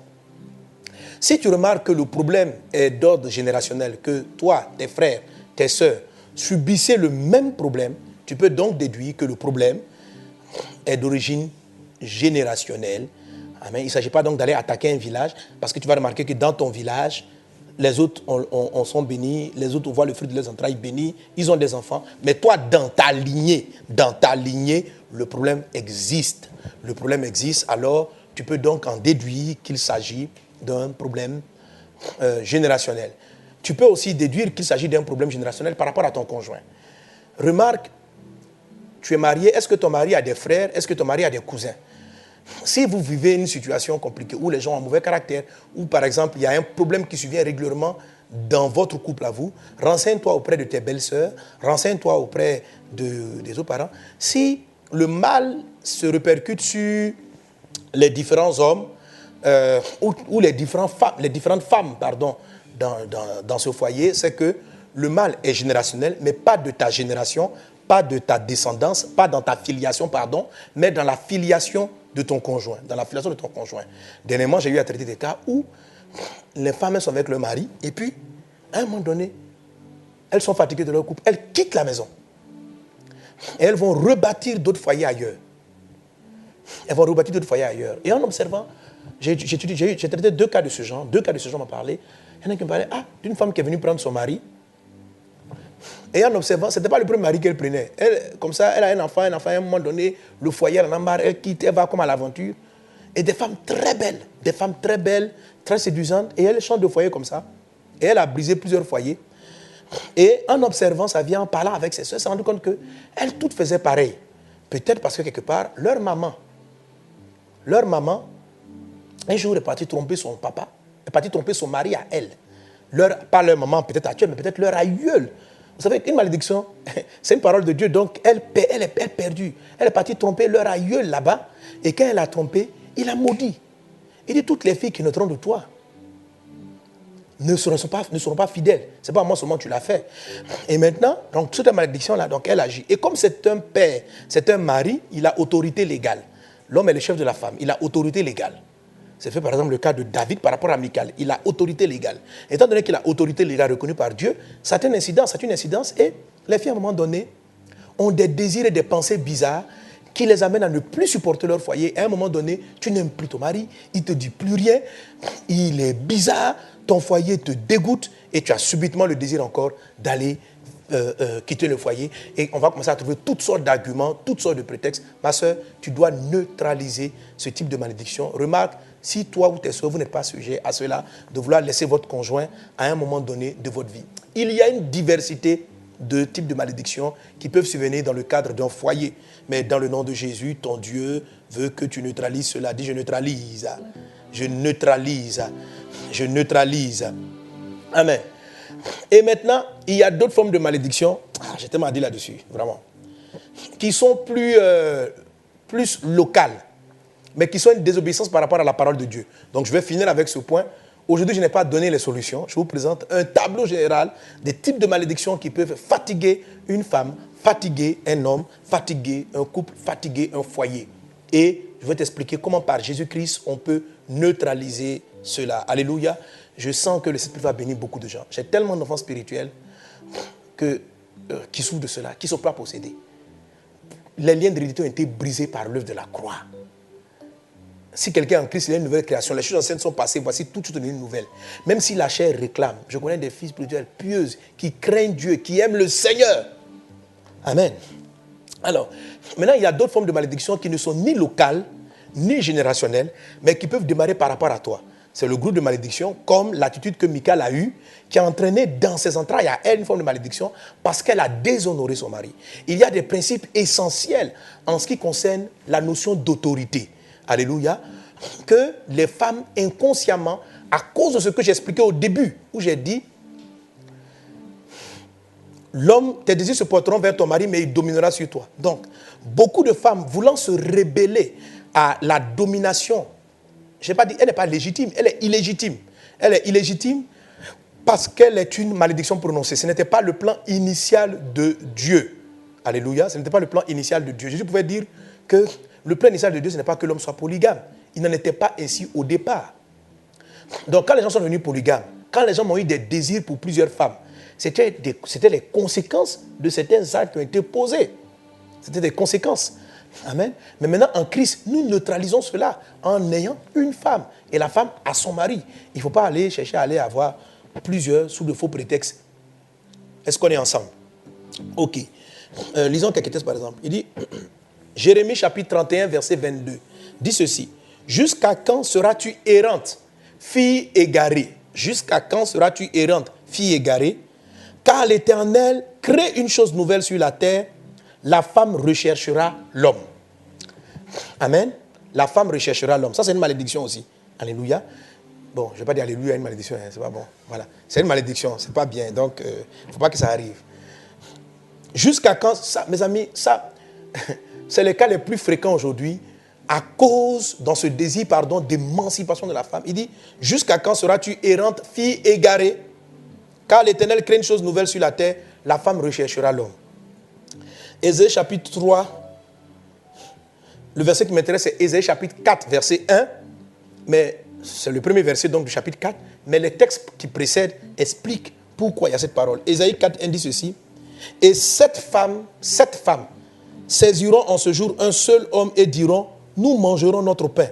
Speaker 1: Si tu remarques que le problème est d'ordre générationnel, que toi, tes frères, tes sœurs subissaient le même problème, tu peux donc déduire que le problème est d'origine générationnelle. Amen. Il ne s'agit pas donc d'aller attaquer un village, parce que tu vas remarquer que dans ton village, les autres sont bénis, les autres voient le fruit de leurs entrailles bénis, ils ont des enfants. Mais toi, dans ta lignée, le problème existe. Le problème existe, alors tu peux donc en déduire qu'il s'agit d'un problème générationnel. Tu peux aussi déduire qu'il s'agit d'un problème générationnel par rapport à ton conjoint. Remarque, tu es marié, est-ce que ton mari a des frères, est-ce que ton mari a des cousins? Si vous vivez une situation compliquée où les gens ont un mauvais caractère, ou par exemple il y a un problème qui survient régulièrement dans votre couple à vous, renseigne-toi auprès de tes belles-sœurs, renseigne-toi auprès des autres parents. Si le mal se répercute sur les différents hommes ou les différentes femmes dans ce foyer, c'est que le mal est générationnel, mais pas de ta génération, pas de ta descendance, pas dans ta filiation, mais dans la filiation de ton conjoint, dans la filiation de ton conjoint. Dernièrement, j'ai eu à traiter des cas où les femmes sont avec leur mari et puis, à un moment donné, elles sont fatiguées de leur couple, elles quittent la maison. Et elles vont rebâtir d'autres foyers ailleurs. Et en observant, j'ai traité deux cas de ce genre m'ont parlé. Il y en a qui me parlaient d'une femme qui est venue prendre son mari. Et en observant, ce n'était pas le premier mari qu'elle prenait. Comme ça, elle a un enfant, à un moment donné, le foyer, elle en a marre, elle quitte, elle va comme à l'aventure. Et des femmes très belles, très séduisantes, et elle change de foyer comme ça. Et elle a brisé plusieurs foyers. Et en observant sa vie, en parlant avec ses soeurs, elle s'est rendue compte qu'elles toutes faisaient pareil. Peut-être parce que quelque part, leur maman, un jour est partie tromper son papa, est partie tromper son mari à elle. Pas leur maman peut-être actuelle, mais peut-être leur aïeul. Vous savez, une malédiction, c'est une parole de Dieu, donc elle est perdue. Elle est partie tromper leur aïeul là-bas, et quand elle a trompé, il a maudit. Il dit, toutes les filles qui naîtront de toi ne seront pas fidèles. Ce n'est pas moi seulement que tu l'as fait. Et maintenant, donc, toute la malédiction-là, donc elle agit. Et comme c'est un père, c'est un mari, il a autorité légale. L'homme est le chef de la femme, il a autorité légale. C'est fait par exemple le cas de David par rapport à Michal. Il a autorité légale. Étant donné qu'il a autorité légale reconnue par Dieu, ça a une incidence et les filles à un moment donné ont des désirs et des pensées bizarres qui les amènent à ne plus supporter leur foyer. À un moment donné, tu n'aimes plus ton mari, il ne te dit plus rien, il est bizarre, ton foyer te dégoûte et tu as subitement le désir encore d'aller quitter le foyer. Et on va commencer à trouver toutes sortes d'arguments, toutes sortes de prétextes. Ma soeur, tu dois neutraliser ce type de malédiction. Remarque, si toi ou tes soeurs, vous n'êtes pas sujet à cela, de vouloir laisser votre conjoint à un moment donné de votre vie. Il y a une diversité de types de malédictions qui peuvent survenir dans le cadre d'un foyer. Mais dans le nom de Jésus, ton Dieu veut que tu neutralises cela. Dis, je neutralise. Je neutralise. Je neutralise. Amen. Et maintenant, il y a d'autres formes de malédiction. J'ai tellement dit là-dessus, vraiment. Qui sont plus locales, mais qui sont une désobéissance par rapport à la parole de Dieu. Donc, je vais finir avec ce point. Aujourd'hui, je n'ai pas donné les solutions. Je vous présente un tableau général des types de malédictions qui peuvent fatiguer une femme, fatiguer un homme, fatiguer un couple, fatiguer un foyer. Et je vais t'expliquer comment par Jésus-Christ, on peut neutraliser cela. Alléluia. Je sens que le Saint-Esprit va bénir beaucoup de gens. J'ai tellement d'enfants spirituels qui souffrent de cela, qui ne sont pas possédés. Les liens d'hérédité ont été brisés par l'œuvre de la croix. Si quelqu'un est en Christ, il a une nouvelle création. Les choses anciennes sont passées, voici tout est une nouvelle. Même si la chair réclame. Je connais des filles spirituelles pieuses qui craignent Dieu, qui aiment le Seigneur. Amen. Alors, maintenant, il y a d'autres formes de malédiction qui ne sont ni locales, ni générationnelles, mais qui peuvent démarrer par rapport à toi. C'est le groupe de malédiction, comme l'attitude que Michal a eue, qui a entraîné dans ses entrailles à elle une forme de malédiction parce qu'elle a déshonoré son mari. Il y a des principes essentiels en ce qui concerne la notion d'autorité. Alléluia. Que les femmes inconsciemment, à cause de ce que j'ai expliqué au début, où j'ai dit, l'homme, tes désirs se porteront vers ton mari, mais il dominera sur toi. Donc, beaucoup de femmes voulant se rebeller à la domination, je n'ai pas dit, elle n'est pas légitime, elle est illégitime. Elle est illégitime parce qu'elle est une malédiction prononcée. Ce n'était pas le plan initial de Dieu. Alléluia, ce n'était pas le plan initial de Dieu. Jésus pouvait dire que le plan initial de Dieu, ce n'est pas que l'homme soit polygame. Il n'en était pas ainsi au départ. Donc quand les gens sont devenus polygames, quand les gens ont eu des désirs pour plusieurs femmes, c'était les conséquences de certains actes qui ont été posés. C'était des conséquences. Amen. Mais maintenant, en Christ, nous neutralisons cela en ayant une femme. Et la femme a son mari. Il ne faut pas aller chercher à aller avoir plusieurs sous de faux prétextes. Est-ce qu'on est ensemble? Ok. Lisons quelques textes par exemple. Il dit, Jérémie chapitre 31, verset 22, dit ceci. Jusqu'à quand seras-tu errante, fille égarée? Jusqu'à quand seras-tu errante, fille égarée? Car l'Éternel crée une chose nouvelle sur la terre. La femme recherchera l'homme. Amen. La femme recherchera l'homme. Ça, c'est une malédiction aussi. Alléluia. Bon, je ne vais pas dire Alléluia, une malédiction, hein, c'est pas bon. Voilà. C'est une malédiction, c'est pas bien. Donc, il ne faut pas que ça arrive. Jusqu'à quand, ça, mes amis, ça, c'est le cas le plus fréquent aujourd'hui à cause, dans ce désir, pardon, d'émancipation de la femme. Il dit, jusqu'à quand seras-tu errante, fille égarée? Car l'Éternel crée une chose nouvelle sur la terre, la femme recherchera l'homme. Ésaïe chapitre 3, le verset qui m'intéresse, c'est Ésaïe chapitre 4, verset 1. Mais c'est le premier verset donc, du chapitre 4. Mais les textes qui précèdent expliquent pourquoi il y a cette parole. Ésaïe 4, 1 dit ceci. Et sept femmes saisiront en ce jour un seul homme et diront, nous mangerons notre pain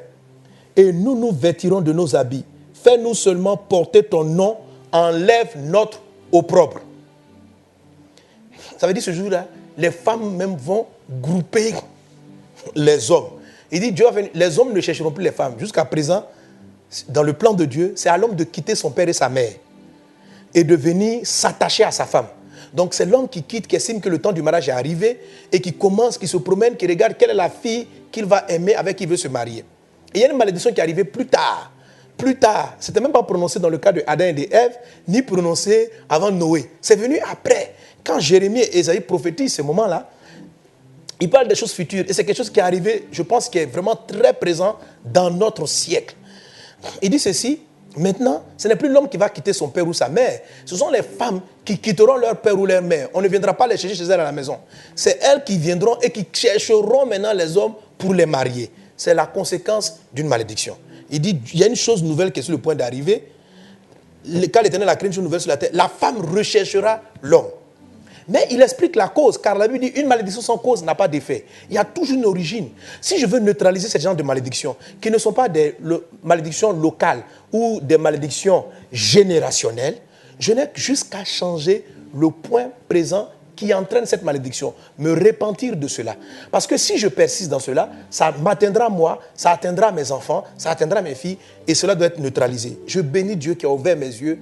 Speaker 1: et nous nous vêtirons de nos habits. Fais-nous seulement porter ton nom, enlève notre opprobre. Ça veut dire ce jour-là, les femmes même vont grouper les hommes. Il dit, Dieu va venir, les hommes ne chercheront plus les femmes. Jusqu'à présent, dans le plan de Dieu, c'est à l'homme de quitter son père et sa mère et de venir s'attacher à sa femme. Donc c'est l'homme qui quitte, qui estime que le temps du mariage est arrivé et qui commence, qui se promène, qui regarde quelle est la fille qu'il va aimer, avec qui il veut se marier. Et il y a une malédiction qui est arrivée plus tard. Plus tard, ce n'était même pas prononcé dans le cas de Adam et d'Ève, ni prononcé avant Noé. C'est venu après. Quand Jérémie et Ésaïe prophétisent ce moment-là, ils parlent des choses futures. Et c'est quelque chose qui est arrivé, je pense, qui est vraiment très présent dans notre siècle. Il dit ceci, maintenant, ce n'est plus l'homme qui va quitter son père ou sa mère. Ce sont les femmes qui quitteront leur père ou leur mère. On ne viendra pas les chercher chez elles à la maison. C'est elles qui viendront et qui chercheront maintenant les hommes pour les marier. C'est la conséquence d'une malédiction. Il dit, il y a une chose nouvelle qui est sur le point d'arriver. Quand l'Éternel a créé une chose nouvelle sur la terre, la femme recherchera l'homme. Mais il explique la cause, car la Bible dit une malédiction sans cause n'a pas d'effet. Il y a toujours une origine. Si je veux neutraliser ce genre de malédictions, qui ne sont pas des malédictions locales ou des malédictions générationnelles, je n'ai juste qu'à changer le point présent qui entraîne cette malédiction, me repentir de cela. Parce que si je persiste dans cela, ça m'atteindra moi, ça atteindra mes enfants, ça atteindra mes filles, et cela doit être neutralisé. Je bénis Dieu qui a ouvert mes yeux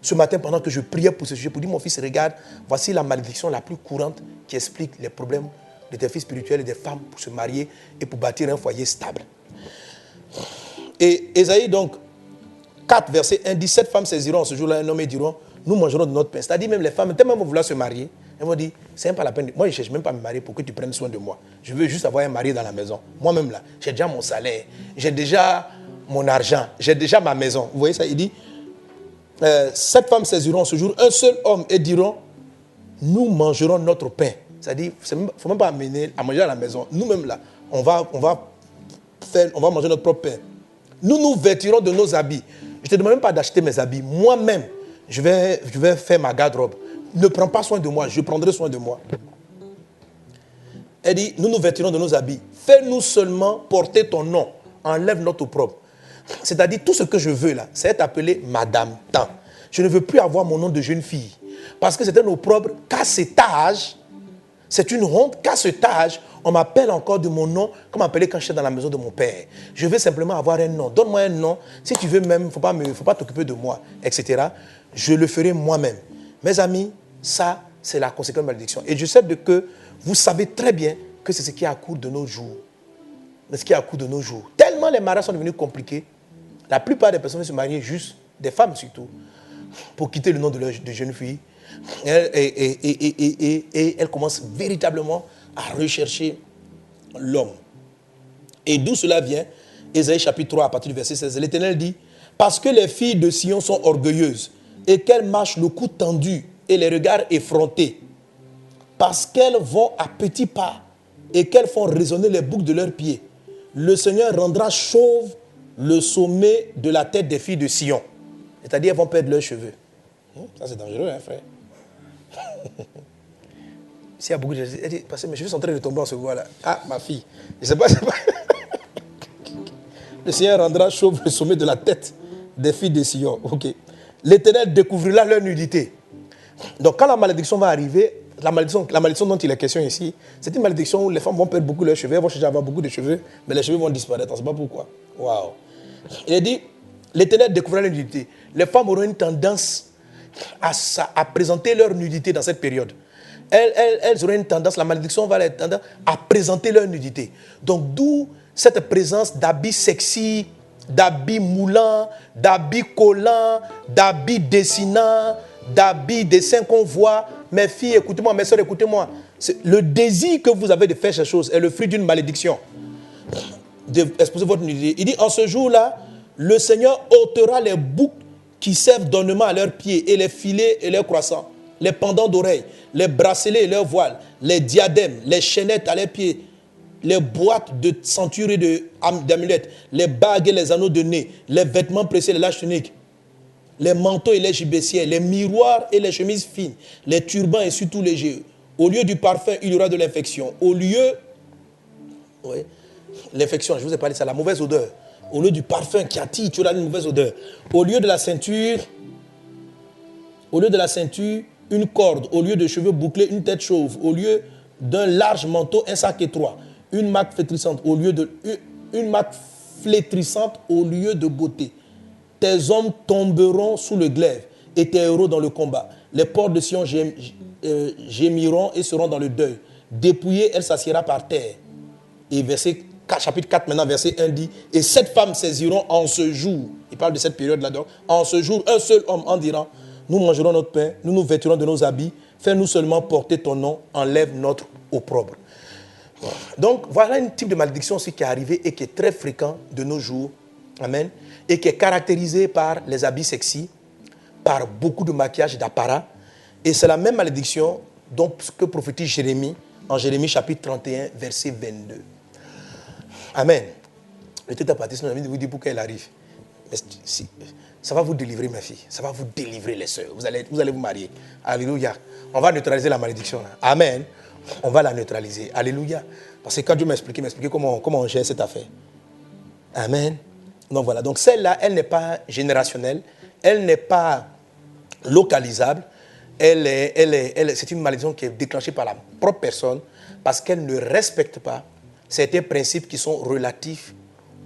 Speaker 1: ce matin, pendant que je priais pour ce sujet, pour dire, mon fils, regarde, voici la malédiction la plus courante qui explique les problèmes de tes filles spirituels et des femmes pour se marier et pour bâtir un foyer stable. Et Ésaïe, donc, 4, verset 1, dit, 7 femmes saisiront en ce jour-là un homme et diront, nous mangerons de notre pain. C'est-à-dire même les femmes, tellement vont vouloir se marier, elles vont dire, c'est même pas la peine. Moi, je ne cherche même pas à me marier pour que tu prennes soin de moi. Je veux juste avoir un mari dans la maison. Moi-même, là, j'ai déjà mon salaire, j'ai déjà mon argent, j'ai déjà ma maison. Vous voyez ça? Il dit, 7 femmes saisiront ce jour un seul homme et diront, nous mangerons notre pain. C'est-à-dire, il ne faut même pas amener à manger à la maison. Nous-mêmes là, on va manger notre propre pain. Nous nous vêtirons de nos habits. Je ne te demande même pas d'acheter mes habits. Moi-même, je vais faire ma garde-robe. Ne prends pas soin de moi, je prendrai soin de moi. Elle dit, nous nous vêtirons de nos habits. Fais-nous seulement porter ton nom. Enlève notre opprobre. C'est-à-dire, tout ce que je veux là, c'est être appelé Madame Tant. Je ne veux plus avoir mon nom de jeune fille. Parce que c'est un opprobre qu'à cet âge, c'est une honte qu'à cet âge, on m'appelle encore de mon nom, comme m'appelait quand j'étais dans la maison de mon père. Je veux simplement avoir un nom. Donne-moi un nom. Si tu veux même, il ne faut pas t'occuper de moi, etc. Je le ferai moi-même. Mes amis, ça, c'est la conséquence de la malédiction. Et je sais que vous savez très bien que c'est ce qui est à court de nos jours. C'est ce qui est à court de nos jours. Tellement les mariages sont devenus compliqués. La plupart des personnes se marient juste, des femmes surtout, pour quitter le nom de jeune fille. Et elles commencent véritablement à rechercher l'homme. Et d'où cela vient, Ésaïe chapitre 3, à partir du verset 16, l'Éternel dit, parce que les filles de Sion sont orgueilleuses, et qu'elles marchent le cou tendu et les regards effrontés, parce qu'elles vont à petits pas et qu'elles font résonner les boucles de leurs pieds, le Seigneur rendra chauve le sommet de la tête des filles de Sion. C'est-à-dire, elles vont perdre leurs cheveux. Ça, c'est dangereux, hein, frère. S'il y a beaucoup de gens, elle dit, parce que mes cheveux sont en train de tomber en ce moment-là. Ah, ma fille, je ne sais pas, Le Seigneur rendra chauve le sommet de la tête des filles de Sion. Ok. L'Éternel découvrira leur nudité. Donc, quand la malédiction va arriver, la malédiction dont il est question ici, c'est une malédiction où les femmes vont perdre beaucoup leurs cheveux, elles vont chercher à avoir beaucoup de cheveux, mais les cheveux vont disparaître. On ne sait pas pourquoi. Waouh. Il a dit, l'Éternel découvrira leur nudité. Les femmes auront une tendance à présenter leur nudité dans cette période. Elles auront une tendance, la malédiction va les tendance à présenter leur nudité. Donc, d'où cette présence d'habits sexy, d'habits moulants, d'habits collants, d'habits dessinants, d'habits dessins qu'on voit. Mes filles, écoutez-moi, mes soeurs, écoutez-moi. Le désir que vous avez de faire ces choses est le fruit d'une malédiction. Exposez votre nudité. Il dit, en ce jour-là, le Seigneur ôtera les boucles qui servent d'ornement à leurs pieds, et les filets et leurs croissants, les pendants d'oreilles, les bracelets et leurs voiles, les diadèmes, les chaînettes à leurs pieds, les boîtes de ceintures et d'amulettes, les bagues et les anneaux de nez, les vêtements précieux et les larges tuniques, les manteaux et les gibecières, les miroirs et les chemises fines, les turbans et surtout légers. Au lieu du parfum, il y aura de l'infection. Au lieu, oui, l'infection, je vous ai parlé de ça, la mauvaise odeur. Au lieu du parfum qui attire, tu auras une mauvaise odeur. Au lieu de la ceinture, une corde. Au lieu de cheveux bouclés, une tête chauve. Au lieu d'un large manteau, un sac étroit. Une marque flétrissante au lieu de beauté. Tes hommes tomberont sous le glaive et tes héros dans le combat. Les portes de Sion gémiront et seront dans le deuil. Dépouillée, elle s'assiera par terre. Et chapitre 4 maintenant, verset 1 dit, et 7 femmes saisiront en ce jour, il parle de cette période-là, donc, en ce jour, un seul homme en dira, nous mangerons notre pain, nous nous vêtirons de nos habits, fais-nous seulement porter ton nom, enlève notre opprobre. Donc, voilà un type de malédiction aussi qui est arrivé et qui est très fréquent de nos jours. Amen. Et qui est caractérisé par les habits sexy, par beaucoup de maquillage et d'apparat. Et c'est la même malédiction que prophétise Jérémie, en Jérémie chapitre 31, verset 22. Amen. Le tête à partir, sinon j'ai envie de vous dire pourquoi elle arrive. Mais ça va vous délivrer, ma fille. Ça va vous délivrer, les sœurs. Vous allez vous marier. Alléluia. On va neutraliser la malédiction. Là. Amen. On va la neutraliser. Alléluia. Parce que quand Dieu m'a expliqué comment on gère cette affaire. Amen. Donc voilà. Donc celle-là, elle n'est pas générationnelle. Elle n'est pas localisable. C'est une malédiction qui est déclenchée par la propre personne parce qu'elle ne respecte pas certains principes qui sont relatifs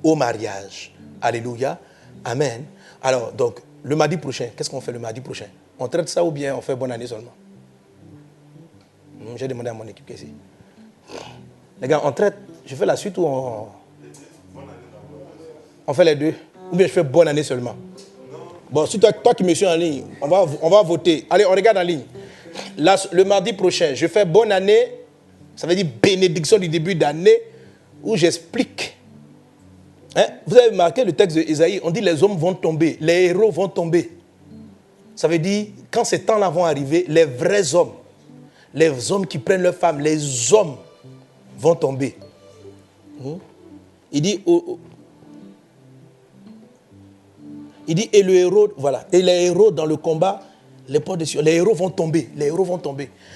Speaker 1: au mariage. Alléluia. Amen. Alors, donc, le mardi prochain, qu'est-ce qu'on fait le mardi prochain? On traite ça ou bien on fait bonne année seulement? J'ai demandé à mon équipe ici. Les gars, on traite, je fais la suite ou on fait les deux? Ou bien je fais bonne année seulement? Bon, si toi qui me suis en ligne, on va voter. Allez, on regarde en ligne. Là, le mardi prochain, je fais bonne année, ça veut dire bénédiction du début d'année, où j'explique. Hein? Vous avez marqué le texte d'Ésaïe, on dit les hommes vont tomber, les héros vont tomber. Ça veut dire, quand ces temps-là vont arriver, les vrais hommes, les hommes qui prennent leurs femmes, les hommes vont tomber. Il dit, et le héros, voilà, et les héros dans le combat, les héros vont tomber,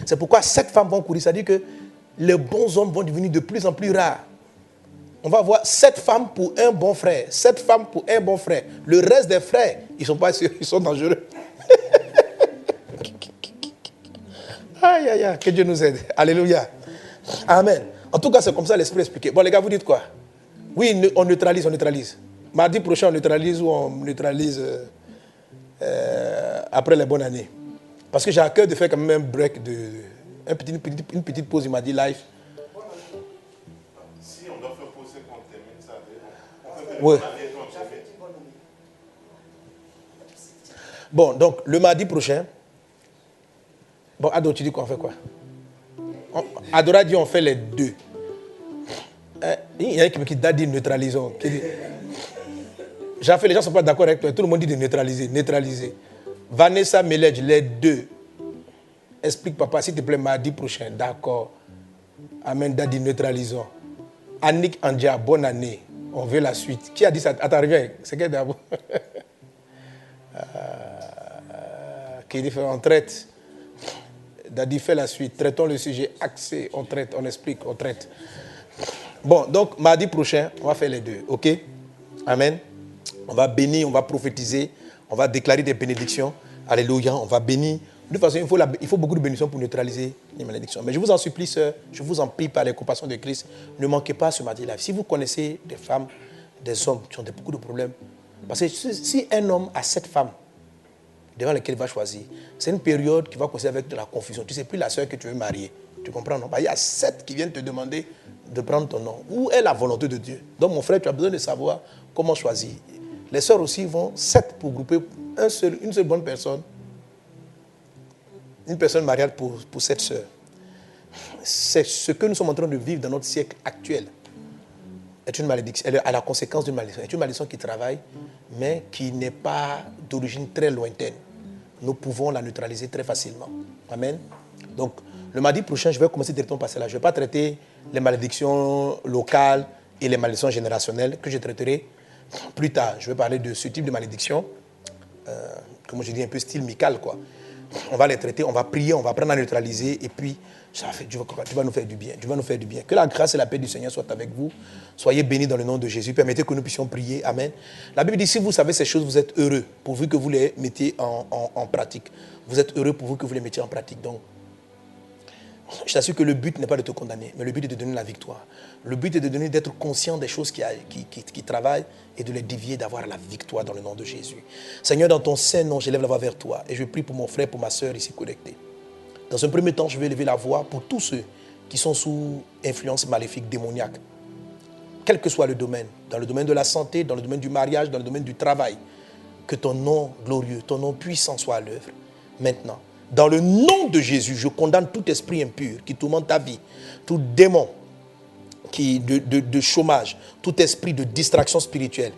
Speaker 1: C'est pourquoi 7 femmes vont courir, ça dit que les bons hommes vont devenir de plus en plus rares. On va voir 7 femmes pour un bon frère. 7 femmes pour un bon frère. Le reste des frères, ils ne sont pas sûrs, ils sont dangereux. Aïe, aïe, aïe, que Dieu nous aide. Alléluia. Amen. En tout cas, c'est comme ça l'esprit expliqué. Bon, les gars, vous dites quoi? Oui, on neutralise. Mardi prochain, on neutralise ou on neutralise après les bonnes années. Parce que j'ai à cœur de faire quand même un break, une petite pause, il m'a dit live.
Speaker 2: Si on doit faire pause, c'est qu'on termine ça.
Speaker 1: Oui. Bon, donc le mardi prochain. Bon, Ado, tu dis qu'on fait quoi? Adora dit on fait les deux. Il y a qui dit neutralisons. Les gens ne sont pas d'accord avec toi. Tout le monde dit de neutraliser. Vanessa Meledge, les deux. Explique papa, s'il te plaît, mardi prochain. D'accord. Amen, Daddy, neutralisons. Annick Andia, bonne année. On veut la suite. Qui a dit ça? Attends, reviens. C'est quel d'abord? Qui dit on traite. Dadi fait la suite. Traitons le sujet axé. On traite, on explique, on traite. Bon, donc mardi prochain, on va faire les deux. OK? Amen. On va bénir, on va prophétiser, on va déclarer des bénédictions. Alléluia, on va bénir. De toute façon, il faut beaucoup de bénédictions pour neutraliser les malédictions. Mais je vous en supplie, sœurs, je vous en prie par les compassions de Christ, ne manquez pas ce mardi live. Si vous connaissez des femmes, des hommes qui ont beaucoup de problèmes, parce que si un homme a 7 femmes devant lesquelles il va choisir, c'est une période qui va commencer avec de la confusion. Tu ne sais plus la sœur que tu veux marier. Tu comprends, non? Il y a 7 qui viennent te demander de prendre ton nom. Où est la volonté de Dieu? Donc, mon frère, tu as besoin de savoir comment choisir. Les sœurs aussi vont 7 pour grouper une seule bonne personne. Une personne mariale pour 7 sœurs. C'est ce que nous sommes en train de vivre dans notre siècle actuel. Est une malédiction. Elle est à la conséquence d'une malédiction. C'est une malédiction qui travaille, mais qui n'est pas d'origine très lointaine. Nous pouvons la neutraliser très facilement. Amen. Donc, le mardi prochain, je vais commencer directement par cela. Je ne vais pas traiter les malédictions locales et les malédictions générationnelles que je traiterai plus tard. Je vais parler de ce type de malédiction, comme je dis, un peu style Michal, quoi. On va les traiter, on va prier, on va apprendre à neutraliser et puis Dieu va nous faire du bien. Dieu va nous faire du bien. Que la grâce et la paix du Seigneur soient avec vous. Soyez bénis dans le nom de Jésus. Permettez que nous puissions prier. Amen. La Bible dit, si vous savez ces choses, vous êtes heureux pourvu que vous les mettiez en pratique. Vous êtes heureux pourvu que vous les mettiez en pratique. Donc, je t'assure que le but n'est pas de te condamner, mais le but est de donner la victoire. Le but est de donner d'être conscient des choses qui travaillent et de les dévier, d'avoir la victoire dans le nom de Jésus. Seigneur, dans ton saint nom, j'élève la voix vers toi et je prie pour mon frère, pour ma soeur ici connectée. Dans un premier temps, je vais élever la voix pour tous ceux qui sont sous influence maléfique, démoniaque. Quel que soit le domaine, dans le domaine de la santé, dans le domaine du mariage, dans le domaine du travail, que ton nom glorieux, ton nom puissant soit à l'œuvre. Maintenant, dans le nom de Jésus, je condamne tout esprit impur qui tourmente ta vie, tout démon de chômage, tout esprit de distraction spirituelle,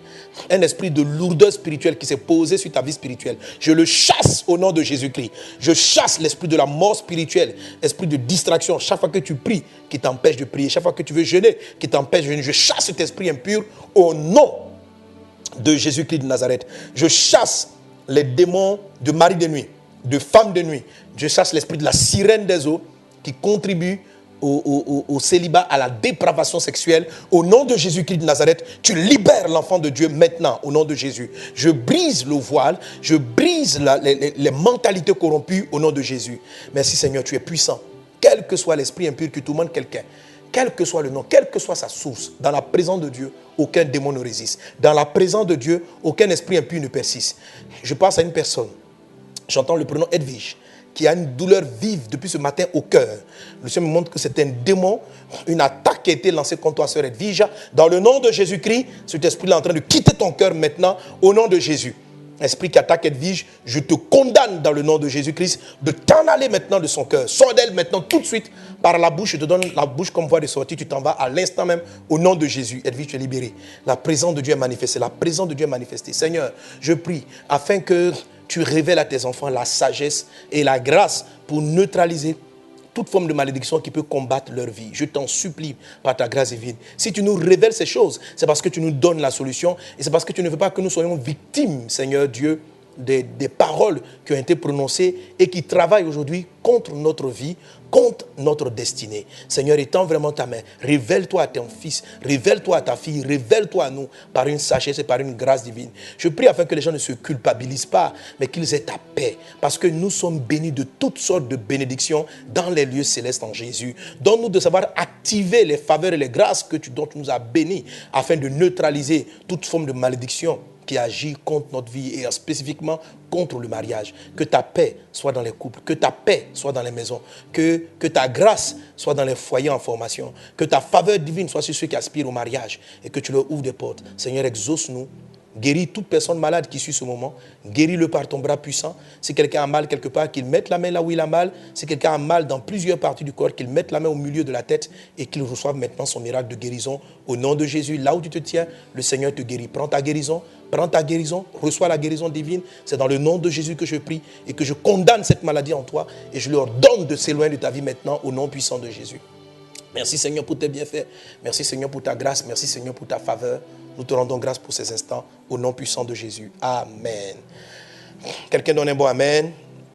Speaker 1: un esprit de lourdeur spirituelle qui s'est posé sur ta vie spirituelle. Je le chasse au nom de Jésus-Christ. Je chasse l'esprit de la mort spirituelle, esprit de distraction. Chaque fois que tu pries, qui t'empêche de prier, chaque fois que tu veux jeûner, qui t'empêche de jeûner, je chasse cet esprit impur au nom de Jésus-Christ de Nazareth. Je chasse les démons de mari de nuit, de femme de nuit. Je chasse l'esprit de la sirène des eaux qui contribue au célibat, à la dépravation sexuelle. Au nom de Jésus-Christ de Nazareth, tu libères l'enfant de Dieu maintenant, au nom de Jésus. Je brise le voile, je brise les mentalités corrompues au nom de Jésus. Merci Seigneur, tu es puissant. Quel que soit l'esprit impur qui tourmente quelqu'un, quel que soit le nom, quelle que soit sa source, dans la présence de Dieu, aucun démon ne résiste. Dans la présence de Dieu, aucun esprit impur ne persiste. Je passe à une personne. J'entends le prénom Edwige, qui a une douleur vive depuis ce matin au cœur. Le Seigneur me montre que c'est un démon, une attaque qui a été lancée contre toi, sœur Edwige. Dans le nom de Jésus-Christ, cet esprit est en train de quitter ton cœur maintenant, au nom de Jésus. Esprit qui attaque Edwige, je te condamne dans le nom de Jésus-Christ de t'en aller maintenant de son cœur. Sors d'elle maintenant tout de suite par la bouche. Je te donne la bouche comme voie de sortie. Tu t'en vas à l'instant même au nom de Jésus. Edwige, tu es libérée. La présence de Dieu est manifestée. La présence de Dieu est manifestée. Seigneur, je prie afin que tu révèles à tes enfants la sagesse et la grâce pour neutraliser toute forme de malédiction qui peut combattre leur vie. Je t'en supplie par ta grâce divine. Si tu nous révèles ces choses, c'est parce que tu nous donnes la solution et c'est parce que tu ne veux pas que nous soyons victimes, Seigneur Dieu, des paroles qui ont été prononcées et qui travaillent aujourd'hui contre notre vie, contre notre destinée. Seigneur, étends vraiment ta main. Révèle-toi à ton fils, révèle-toi à ta fille, révèle-toi à nous par une sagesse et par une grâce divine. Je prie afin que les gens ne se culpabilisent pas, mais qu'ils aient ta paix. Parce que nous sommes bénis de toutes sortes de bénédictions dans les lieux célestes en Jésus. Donne-nous de savoir activer les faveurs et les grâces dont tu nous as bénis afin de neutraliser toute forme de malédiction qui agit contre notre vie et spécifiquement contre le mariage. Que ta paix soit dans les couples, que ta paix soit dans les maisons, que ta grâce soit dans les foyers en formation, que ta faveur divine soit sur ceux qui aspirent au mariage et que tu leur ouvres des portes. Seigneur, exauce-nous. Guéris toute personne malade qui suit ce moment. Guéris-le par ton bras puissant. Si quelqu'un a mal quelque part, qu'il mette la main là où il a mal. Si quelqu'un a mal dans plusieurs parties du corps, qu'il mette la main au milieu de la tête et qu'il reçoive maintenant son miracle de guérison. Au nom de Jésus, là où tu te tiens, le Seigneur te guérit. Prends ta guérison, reçois la guérison divine. C'est dans le nom de Jésus que je prie et que je condamne cette maladie en toi et je leur donne de s'éloigner de ta vie maintenant au nom puissant de Jésus. Merci Seigneur pour tes bienfaits. Merci Seigneur pour ta grâce. Merci Seigneur pour ta faveur. Nous te rendons grâce pour ces instants. Au nom puissant de Jésus. Amen. Quelqu'un donne un bon amen.